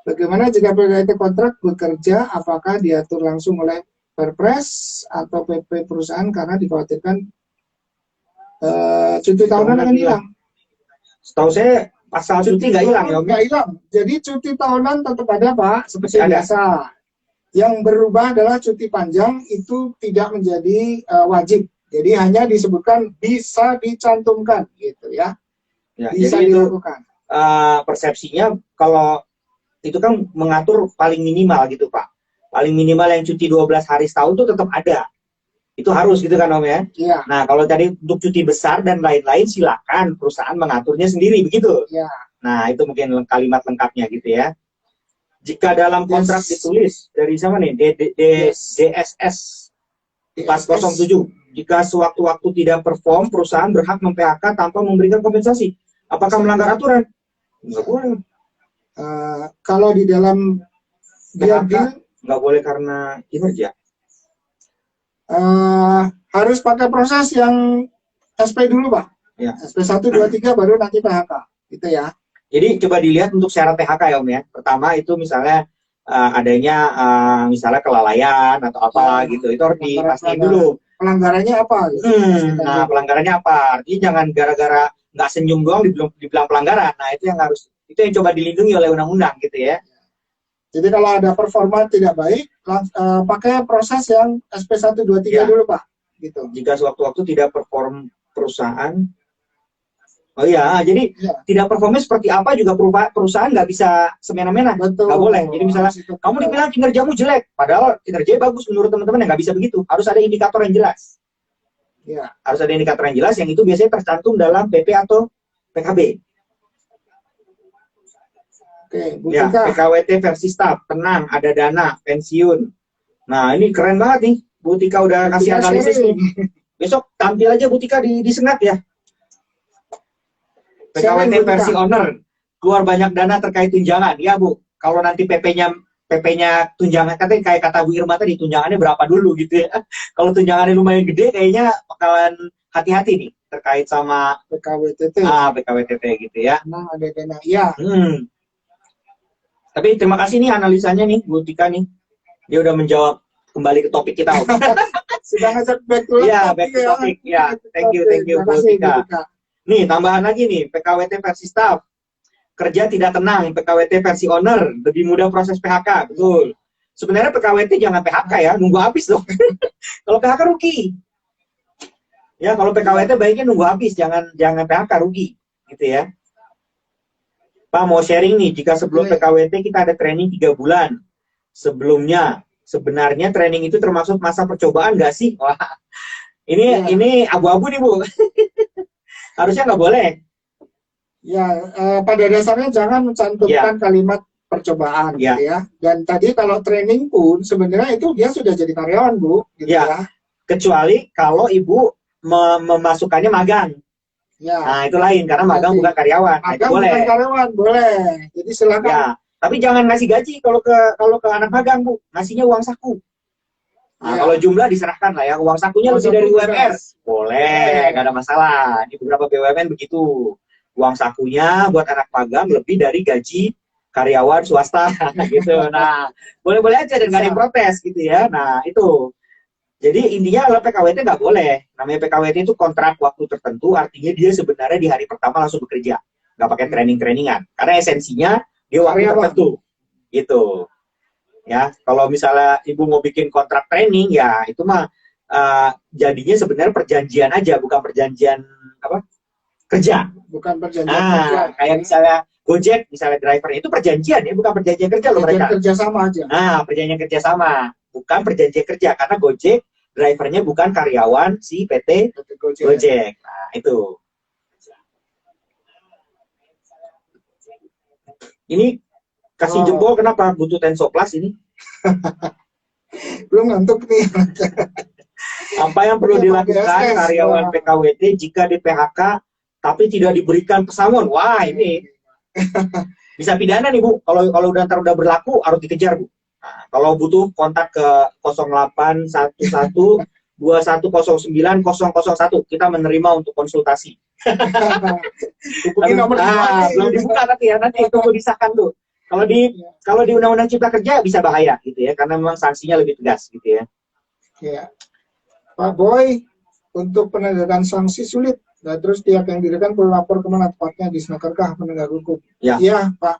Bagaimana jika PKWT kontrak bekerja, apakah diatur langsung oleh Perpres atau PP perusahaan karena dikhawatirkan cuti tahunan akan hilang? Setahu saya pasal cuti nggak hilang ya Om. Nggak hilang. Jadi cuti tahunan tetap ada Pak, seperti Masih ada. biasa. Yang berubah adalah cuti panjang itu tidak menjadi wajib. Jadi hanya disebutkan bisa dicantumkan gitu ya. Ya, Bisa jadi itu dilakukan. persepsinya kalau itu kan mengatur paling minimal gitu Pak. Paling minimal yang cuti 12 hari setahun itu tetap ada. Itu harus gitu kan Om ya. Iya. Nah kalau tadi untuk cuti besar dan lain-lain silakan perusahaan mengaturnya sendiri begitu. Iya. Nah itu mungkin kalimat lengkapnya gitu ya. Jika dalam kontrak ditulis dari siapa nih? DSS 407. Jika sewaktu-waktu tidak perform, perusahaan berhak mem-PHK tanpa memberikan kompensasi. Apakah melanggar aturan? Nggak boleh. Kalau di dalam PHK deal nggak boleh karena kinerja. harus pakai proses yang SP dulu Pak. Ya. SP 1, 2, 3 baru nanti PHK. Gitu ya. Jadi coba dilihat untuk syarat PHK ya Om ya. Pertama itu misalnya adanya misalnya kelalaian atau apa gitu. Itu harus dipastiin dulu. Pelanggarannya apa? Gitu. Nah pelanggarannya apa? Artinya jangan gara-gara nggak senyum doang dibilang pelanggaran. Nah itu yang coba dilindungi oleh undang-undang gitu ya. Jadi kalau ada performa tidak baik, pakai proses yang SP 1, 2, 3 Ya. dulu Pak. Gitu. Jika sewaktu-waktu tidak perform perusahaan, oh iya, jadi tidak performnya seperti apa juga perusahaan nggak bisa semena-mena, Betul. nggak boleh. Jadi misalnya kamu dibilang kinerjamu jelek, padahal kinerjanya bagus menurut teman-teman, nggak bisa begitu. Harus ada indikator yang jelas. Ya. Harus ada indikator yang jelas, yang itu biasanya tercantum dalam PP atau PKB. Oke, Bu Ya, Tika. PKWT versi staff, tenang, ada dana, pensiun. Nah, ini keren banget nih. Bu Tika udah kasih analisis nih. Besok tampil aja Bu Tika di Senat ya. PKWT versi owner, keluar banyak dana terkait tunjangan. Ya Bu, kalau nanti PP-nya tunjangan, katanya kayak kata Bu Irma tadi, tunjangannya berapa dulu gitu ya. Kalau tunjangannya lumayan gede, kayaknya bakalan hati-hati nih terkait sama PKWTT. PKWTT gitu ya. Nah, ada dana. Iya. Tapi terima kasih nih analisanya nih Bu Tika nih. Dia udah menjawab kembali ke topik kita. Sudah ngajak back to Iya, back to topic. Ya, thank you Bu Tika. Nih, tambahan lagi nih, PKWT versi staff. Kerja tidak tenang, PKWT versi owner, lebih mudah proses PHK. Betul. Sebenarnya PKWT jangan PHK ya, nunggu habis dong. Kalau PHK rugi. Ya, kalau PKWT baiknya nunggu habis, jangan PHK rugi. Gitu ya. Pak mau sharing nih, jika sebelum PKWT kita ada training 3 bulan. Sebelumnya, sebenarnya training itu termasuk masa percobaan nggak sih? Wah, ini abu-abu nih Bu. Harusnya nggak boleh. Ya, pada dasarnya jangan mencantumkan kalimat percobaan gitu ya. Dan tadi kalau training pun sebenarnya itu dia sudah jadi karyawan Bu. Gitu ya. Kecuali kalau Ibu memasukkannya magang. Ya. Nah itu lain karena magang bukan karyawan. Magang boleh. bukan karyawan boleh. Jadi silakan. Ya, tapi jangan ngasih gaji kalau ke anak magang Bu, ngasihnya uang saku. Nah, kalau jumlah diserahkan lah ya, uang sakunya lebih dari UMR. Boleh, nggak ada masalah. Di beberapa BUMN begitu. Uang sakunya buat anak magang lebih dari gaji karyawan swasta gitu. Nah, boleh-boleh aja dan nggak ada yang protes gitu ya. Nah, itu. Jadi intinya adalah PKWT nggak boleh. Namanya PKWT itu kontrak waktu tertentu, artinya dia sebenarnya di hari pertama langsung bekerja. Nggak pakai training-trainingan. Karena esensinya dia waktu tertentu. Gitu. Ya, kalau misalnya Ibu mau bikin kontrak training, ya itu mah jadinya sebenarnya perjanjian aja, bukan perjanjian apa? Kerja. Bukan perjanjian kerja. Kayak misalnya Gojek, misalnya driver itu perjanjian ya, bukan perjanjian kerja loh mereka. Kerja sama aja. Nah, perjanjian kerja sama, bukan perjanjian kerja karena Gojek drivernya bukan karyawan si PT Gojek. Nah, itu. Ini kasih jempol kenapa butuh Tensoplas ini? Belum ngantuk nih. Apa yang perlu dilakukan karyawan PKWT jika di PHK tapi tidak diberikan pesangon? Wah, ini bisa pidana nih Bu. Kalau udah berlaku harus dikejar Bu. Nah, kalau butuh kontak ke 0811 2109001 kita menerima untuk konsultasi. Hubungi nomor belum dibuka tapi ya nanti tunggu disahkan tuh. Kalau di Undang-Undang Cipta Kerja bisa bahaya gitu ya, karena memang sanksinya lebih tegas gitu ya. Ya, Pak Boy, untuk penegakan sanksi sulit. Nah, terus pihak yang dirikan perlu lapor kemana tepatnya di Snakerkah penegak hukum? Ya. Iya, Pak.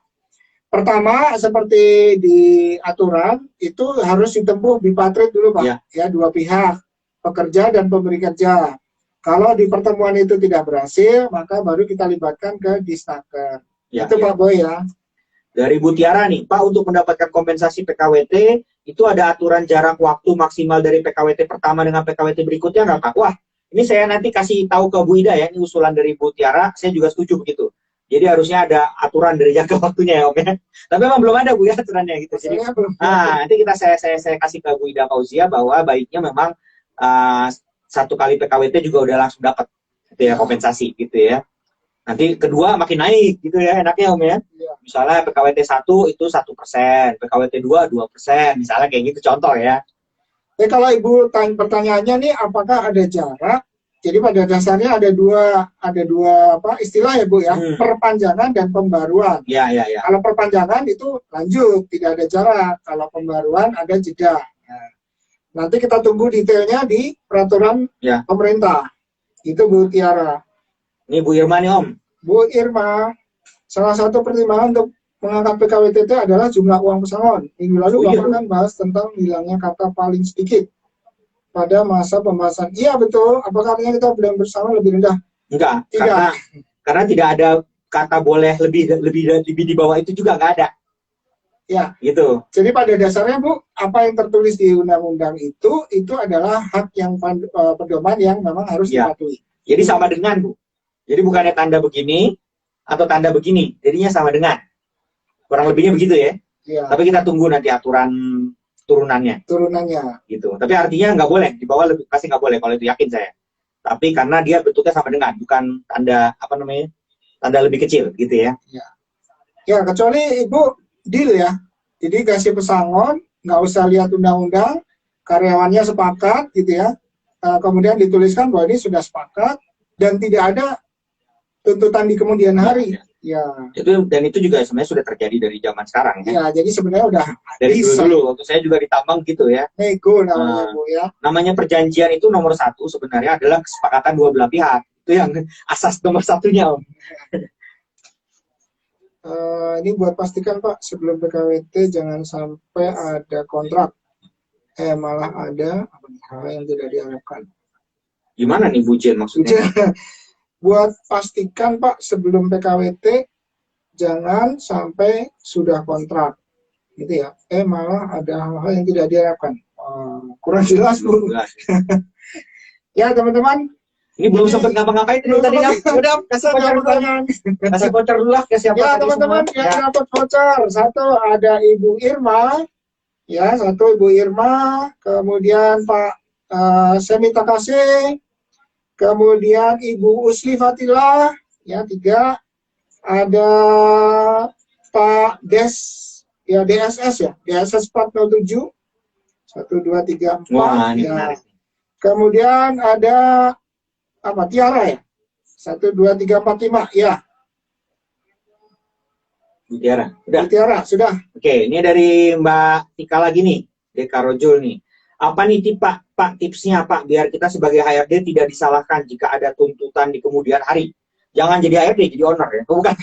Pertama, seperti di aturan, itu harus ditempuh bipartit dulu, Pak. Ya, dua pihak, pekerja dan pemberi kerja. Kalau di pertemuan itu tidak berhasil, maka baru kita libatkan ke Disnaker. Itu Pak Boy ya. Dari Bu Tiara nih, Pak, untuk mendapatkan kompensasi PKWT, itu ada aturan jarak waktu maksimal dari PKWT pertama dengan PKWT berikutnya nggak, Pak? Wah, ini saya nanti kasih tahu ke Bu Ida ya, ini usulan dari Bu Tiara, saya juga setuju begitu. Jadi harusnya ada aturan dari jangka waktunya ya Om ya. Tapi memang belum ada Bu ya aturannya gitu. Jadi, nanti saya kasih ke Bu Ida Fauzia bahwa baiknya memang satu kali PKWT juga udah langsung dapat gitu ya kompensasi gitu ya. Nanti kedua makin naik gitu ya enaknya Om ya. Misalnya PKWT 1 itu 1%, PKWT 2 2%, misalnya kayak gitu contoh ya. Kalau Ibu pertanyaannya nih apakah ada jarak? Jadi pada dasarnya ada dua istilah ya Bu ya, perpanjangan dan pembaruan. Ya. Kalau perpanjangan itu lanjut, tidak ada jarak. Kalau pembaruan ada jeda. Nah, nanti kita tunggu detailnya di peraturan pemerintah. Itu Bu Tiara. Ini Bu Irma nih Om. Bu Irma, salah satu pertimbangan untuk mengangkat PKWT adalah jumlah uang pesangon. Minggu lalu Bapak kan bahas tentang hilangnya kata paling sedikit pada masa pembahasan. Iya betul. Apakah artinya kita belum bersama lebih rendah? Enggak. Tidak. Karena tidak ada kata boleh lebih di bawah itu juga nggak ada. Ya. Gitu. Jadi pada dasarnya Bu, apa yang tertulis di undang-undang itu adalah hak yang pedoman yang memang harus dipatuhi. Jadi sama dengan Bu. Jadi bukannya tanda begini atau tanda begini, jadinya sama dengan. Kurang lebihnya begitu ya. Tapi kita tunggu nanti aturan turunannya gitu. Tapi artinya nggak boleh di bawah, lebih pasti nggak boleh kalau itu yakin saya. Tapi karena dia bentuknya sama dengan, bukan tanda tanda lebih kecil gitu ya. Ya kecuali Ibu deal ya. Jadi kasih pesangon, nggak usah lihat undang-undang, karyawannya sepakat gitu ya. Kemudian dituliskan bahwa ini sudah sepakat dan tidak ada tuntutan di kemudian hari. Itu juga sebenarnya sudah terjadi dari zaman sekarang ya. Jadi sebenarnya udah dari dulu waktu saya juga ditambang gitu ya. Nego namanya Bu ya. Namanya perjanjian itu nomor 1 sebenarnya adalah kesepakatan dua belah pihak. Itu yang asas nomor 1-nya Om. Ini buat pastikan Pak, sebelum PKWT jangan sampai ada kontrak. Malah ada hal yang tidak diharapkan. Gimana nih Bu Jen maksudnya? Buat pastikan Pak, sebelum PKWT jangan sampai sudah kontrak gitu ya. Malah ada hal-hal yang tidak diharapkan. Kurang jelas Bu. Ya teman-teman, ini belum sempat ngapa-ngapain tadi. Udah kasih voucher dulu lah ke siapa ya teman-teman yang dapat voucher. Satu ada Ibu Irma ya, kemudian Pak Semita Kasih, kemudian Ibu Usli Fatila, ya 3, ada Pak DSS ya, DSS 407, 1, 2, 3, 4. Wah, ini ya. menarik. Kemudian ada Tiara ya, 1, 2, 3, 4, 5, ya. Tiara, udah. Tiara, sudah. Oke, ini dari Mbak Tika lagi nih, Deka Rojul nih. Apa nih Pak tipsnya Pak biar kita sebagai HRD tidak disalahkan jika ada tuntutan di kemudian hari? Jangan jadi HRD, jadi owner ya, bukan?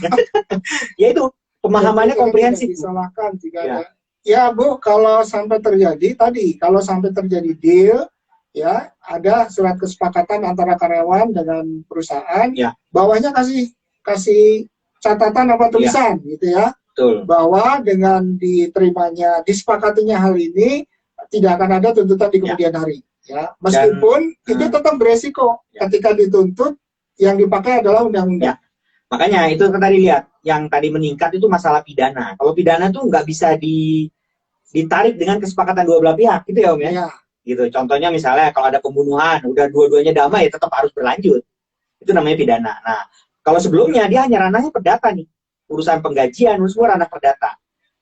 Ya itu pemahamannya komprehensif. Disalahkan jika ada. Ya Bu, kalau sampai terjadi deal, ya ada surat kesepakatan antara karyawan dengan perusahaan. Bawahnya kasih catatan apa tulisan gitu ya. Betul. Bahwa dengan disepakatinya hal ini tidak akan ada tuntutan di kemudian hari ya, meskipun itu tetap beresiko ketika dituntut yang dipakai adalah undang-undang. Makanya itu tadi lihat yang tadi meningkat itu masalah pidana. Kalau pidana tuh nggak bisa ditarik dengan kesepakatan dua belah pihak gitu ya Om ya. Gitu. Contohnya misalnya kalau ada pembunuhan udah dua-duanya damai tetap harus berlanjut. Itu namanya pidana. Nah, kalau sebelumnya dia hanya ranahnya perdata nih. Urusan penggajian, semua ranah perdata.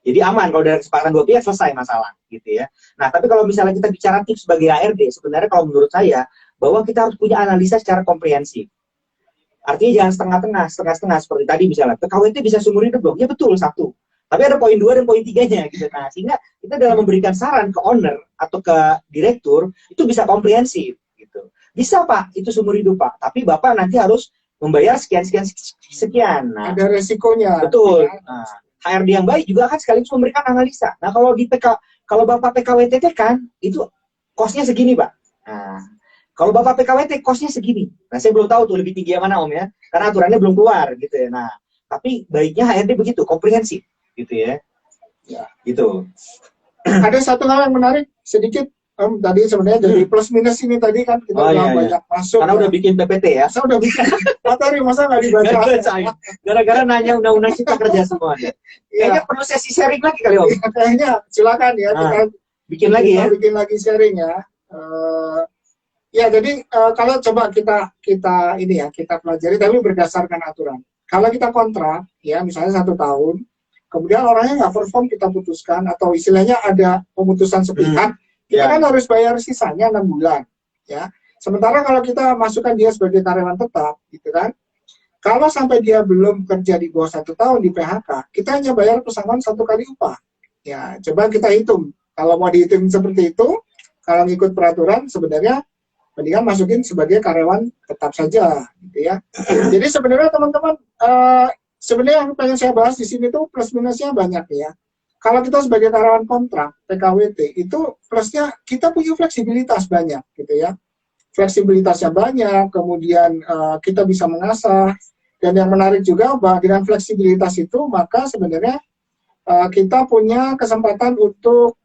Jadi aman kalau dari kesepakatan dua pihak selesai masalah gitu ya. Nah, tapi kalau misalnya kita bicara tips sebagai HRD, sebenarnya kalau menurut saya bahwa kita harus punya analisa secara komprehensif. Artinya jangan setengah-setengah seperti tadi misalnya. PKWT bisa seumur hidup dong? Ya betul, satu. Tapi ada poin 2 dan poin 3-nya gitu. Nah, sehingga kita dalam memberikan saran ke owner atau ke direktur itu bisa komprehensif gitu. Bisa Pak, itu seumur hidup Pak. Tapi Bapak nanti harus membayar sekian. Nah, Ada resikonya. betul. Ya. Nah, HRD yang baik juga akan sekaligus memberikan analisa. Nah, kalau Bapak PKWT kan itu cost-nya segini, Pak. Nah, kalau Bapak PKWT cost-nya segini. Nah, saya belum tahu tuh lebih tinggi yang mana Om ya. Karena aturannya belum keluar gitu ya. Nah, tapi baiknya HRD begitu, komprehensif gitu ya. Ya. Gitu. Ada satu hal yang menarik sedikit Om, tadi sebenarnya dari plus minus ini tadi kan kita udah banyak masuk. Karena ya. udah bikin PPT ya. Saya udah bikin materi, masa nggak dibaca? Gara-gara nanya undang-undang cipta kerja semuanya. Kayaknya perlu sesi sharing lagi kali Om. Ya, kayaknya silakan ya kita bikin lagi ya. Bikin lagi sharing ya. Ya jadi kalau coba kita ini ya kita pelajari tapi berdasarkan aturan. Kalau kita kontrak ya misalnya 1 tahun, kemudian orangnya nggak perform kita putuskan atau istilahnya ada pemutusan sepihak, kita kan harus bayar sisanya 6 bulan ya. Sementara kalau kita masukkan dia sebagai karyawan tetap gitu kan, kalau sampai dia belum kerja di bawah 1 tahun di PHK, kita hanya bayar pesangon 1 kali upah. Ya, coba kita hitung. Kalau mau dihitung seperti itu, kalau ngikut peraturan sebenarnya mendingan masukin sebagai karyawan tetap saja, gitu ya. Jadi sebenarnya teman-teman, sebenarnya yang pengen saya bahas di sini tuh plus minusnya banyak ya. Kalau kita sebagai karyawan kontrak PKWT itu plusnya kita punya fleksibilitas banyak, gitu ya. Fleksibilitasnya banyak, kemudian kita bisa mengasah. Dan yang menarik juga bahwa dengan fleksibilitas itu maka sebenarnya kita punya kesempatan untuk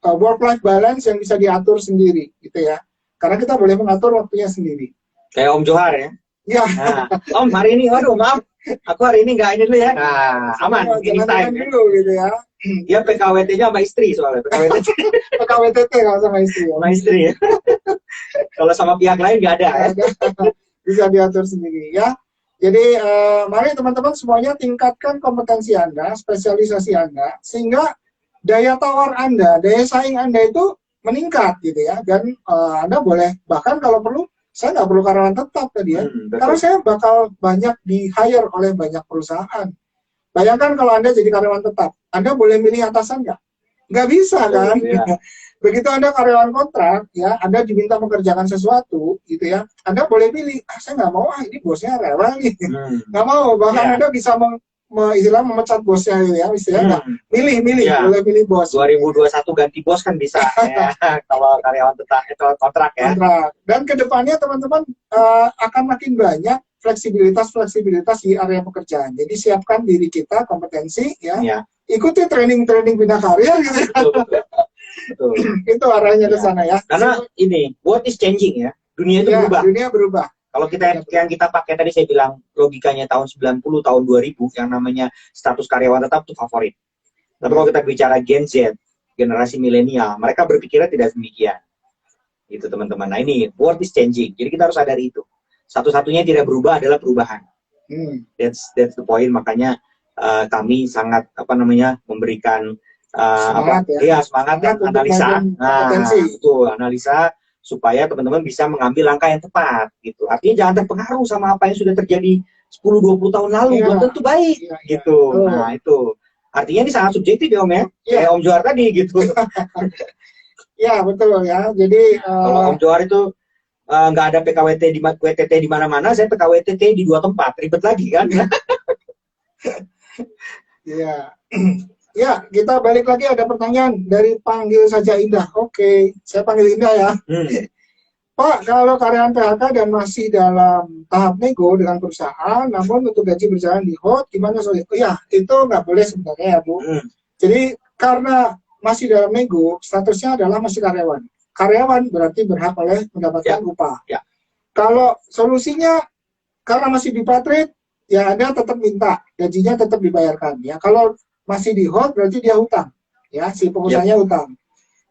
work-life balance yang bisa diatur sendiri, gitu ya. Karena kita boleh mengatur waktunya sendiri. Kayak Om Johar ya. Ya. Nah, Om hari ini, waduh maaf, aku hari ini nggak ini dulu ya. Nah, aman, ini time dulu gitu ya. Dia PKWT-nya sama istri soalnya. PKWTT kalau sama istri. Ya. Sama istri ya. Kalau sama pihak lain nggak ada. Ya. Bisa diatur sendiri ya. Jadi mari teman-teman semuanya tingkatkan kompetensi Anda, spesialisasi Anda, sehingga daya tawar Anda, daya saing Anda itu meningkat gitu ya. Dan Anda boleh, bahkan kalau perlu, saya nggak perlu karyawan tetap tadi ya. Karena saya bakal banyak di-hire oleh banyak perusahaan. Bayangkan kalau Anda jadi karyawan tetap, Anda boleh milih atasan nggak? Nggak bisa kan? Ya. Begitu Anda karyawan kontrak, ya, Anda diminta mengerjakan sesuatu, gitu ya, Anda boleh pilih, saya nggak mau, ini bosnya rewel nih, nggak mau, bahkan Anda bisa memecat bosnya, gitu ya, istilahnya, milih, boleh pilih bos. 2021 ganti bos kan bisa, ya, kalau karyawan tetap, itu kontrak ya. Dan kedepannya teman-teman akan makin banyak fleksibilitas di area pekerjaan. Jadi siapkan diri kita, kompetensi, ya. Ikuti training bina karir, gitu. Betul. Itu arahnya ke sana ya. Karena ini, world is changing ya. Dunia itu berubah. Dunia berubah. Kalau yang kita pakai tadi saya bilang logikanya tahun 90, tahun 2000 yang namanya status karyawan tetap itu favorit. Tapi kalau kita bicara Gen Z, generasi milenial, mereka berpikirnya tidak demikian. Itu teman-teman. Nah ini world is changing. Jadi kita harus sadari itu. Satu-satunya yang tidak berubah adalah perubahan. That's the point. Makanya kami sangat memberikan semangat dan analisa. Itu analisa supaya teman-teman bisa mengambil langkah yang tepat gitu. Artinya jangan terpengaruh sama apa yang sudah terjadi 10-20 tahun lalu, belum tentu baik gitu. Nah, itu. Artinya ini sangat subjektif ya Om ya. Kayak Om Johar tadi gitu. Ya, betul ya. Jadi kalau Om Johar itu nggak ada PKWT di mana-mana, saya PKWTT di 2 tempat. Ribet lagi kan. Iya. Ya, kita balik lagi, ada pertanyaan dari Panggil Saja Indah. Oke, saya panggil Indah ya. Pak, kalau karyawan PHK dan masih dalam tahap nego dengan perusahaan, namun untuk gaji berjalan di hold, gimana soalnya? Oh ya, itu nggak boleh sebenarnya ya, Bu. Jadi, karena masih dalam nego, statusnya adalah masih karyawan. Karyawan berarti berhak oleh mendapatkan upah. Kalau solusinya, karena masih dipatrit, ya Anda tetap minta, gajinya tetap dibayarkan. Ya, kalau masih di hold berarti dia hutang, ya si pengusahanya hutang.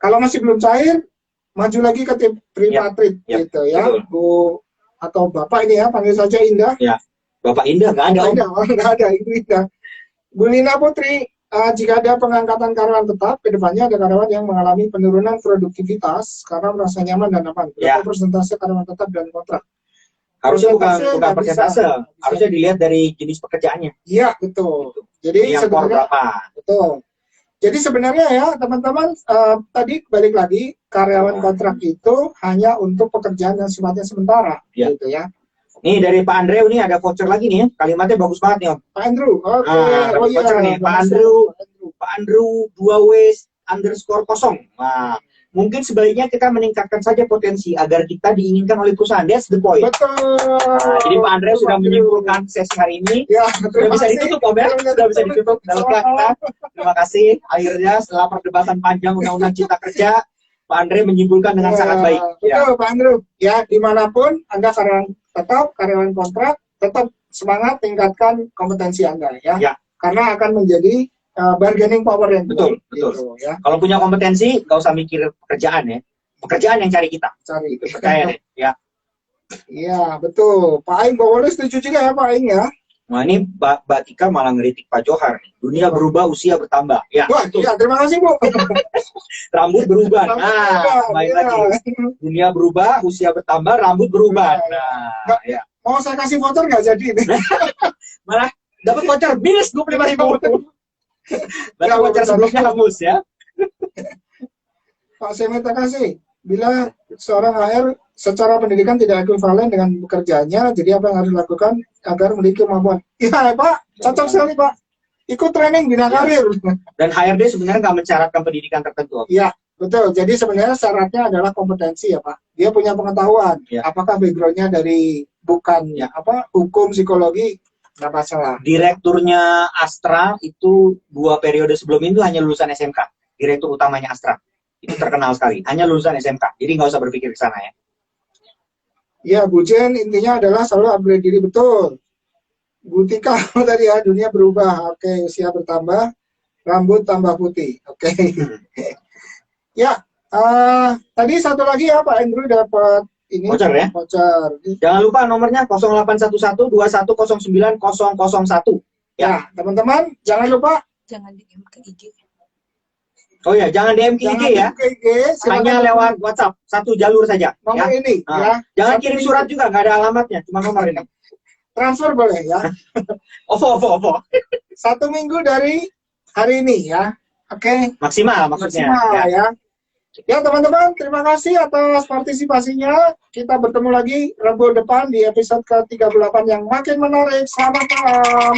Kalau masih belum cair, maju lagi ke tim tripatrit gitu ya, Bu atau Bapak ini ya, panggil saja Indah. Ya, Bapak Indah nggak ada. Nggak ada, Ibu Indah. Bu Lina Putri, jika ada pengangkatan karyawan tetap, ke depannya ada karyawan yang mengalami penurunan produktivitas karena merasa nyaman dan aman. Berapa persentase karyawan tetap dan kontrak? Harusnya bukan nggak persentase, bisa. harusnya dilihat dari jenis pekerjaannya. Iya, betul. Jadi Yang core sebenarnya berapa? betul. Jadi sebenarnya ya teman-teman, tadi balik lagi, karyawan kontrak itu hanya untuk pekerjaan yang sifatnya sementara, Ya. gitu ya. Nih dari Pak Andrew nih ada voucher lagi nih, kalimatnya bagus banget nih Om. Pak Andrew, oke. Dapat voucher nih, Pak Andrew 2W_0. Nah, mungkin sebaliknya kita meningkatkan saja potensi agar kita diinginkan oleh perusahaan. That's the point. Betul. Nah, jadi Pak Andrew sudah menyimpulkan sesi hari ini. Ya, Sudah bisa ditutup Om ya? Sudah bisa ditutup. Terima kasih. Akhirnya setelah perdebatan panjang Undang-Undang Cipta Kerja, Pak Andre menyimpulkan dengan sangat baik. Betul, Pak Andrew. Ya, dimanapun Anda karyawan tetap, karyawan kontrak, tetap semangat tingkatkan kompetensi Anda ya. Ya. Karena akan menjadi bargaining power yang Betul, kuat, betul. gitu, ya. Kalau punya kompetensi, nggak usah mikir pekerjaan ya. Pekerjaan yang cari kita. Cari. Percaya deh. Ya. Iya, betul. Pak Aing boleh setuju juga ya Pak Aing ya. Nah ini Mbak Tika malah ngeritik Pak Johar. Dunia berubah, usia bertambah. Ya. Wah, Betul. iya, terima kasih Bu. Rambut berubah. Nah, baik lagi. Dunia berubah, usia bertambah, rambut berubah. Nah, ya. Mau saya kasih voucher nggak jadi ini? Malah dapat voucher minus 25.000. Berarti voucher sebelumnya hangus ya. Pak Semit, terima kasih. Bila seorang HR secara pendidikan tidak ekuivalen dengan pekerjaannya, jadi apa yang harus dilakukan agar memiliki kemampuan? Iya Pak, cocok sekali Pak. Ikut training bina karir. Dan HRD sebenarnya nggak mensyaratkan pendidikan tertentu. Iya, betul. Jadi sebenarnya syaratnya adalah kompetensi ya Pak. Dia punya pengetahuan. Ya. Apakah backgroundnya dari bukan hukum, psikologi, nggak masalah. Direkturnya Astra itu 2 periode sebelum itu hanya lulusan SMK. Direktur utamanya Astra. Itu terkenal sekali. Hanya lulusan SMK. Jadi nggak usah berpikir ke sana ya. Ya, Bu Jen, intinya adalah selalu upgrade diri, betul. Bu Tika tadi ya, dunia berubah. Oke, usia bertambah, rambut tambah putih. Oke. Ya, tadi satu lagi ya Pak Andrew dapat ini. Voucher ya? Voucher. Jangan lupa nomornya 0811-2109-001. Ya, teman-teman, jangan lupa. Jangan DM ke IG. Oh ya, jangan DM ke IG ya. Ke IG, Hanya lewat WhatsApp, satu jalur saja. nomor Ya. ini. Nah, Ya. Jangan Satu kirim minggu. surat juga, nggak ada alamatnya, cuma nomor ini. Transfer boleh ya. OVO. 1 minggu dari hari ini ya. Oke. Maksimal maksudnya. Maksimal Ya. ya. Ya teman-teman, terima kasih atas partisipasinya. Kita bertemu lagi Rabu depan di episode ke-38 yang makin menarik. Selamat malam.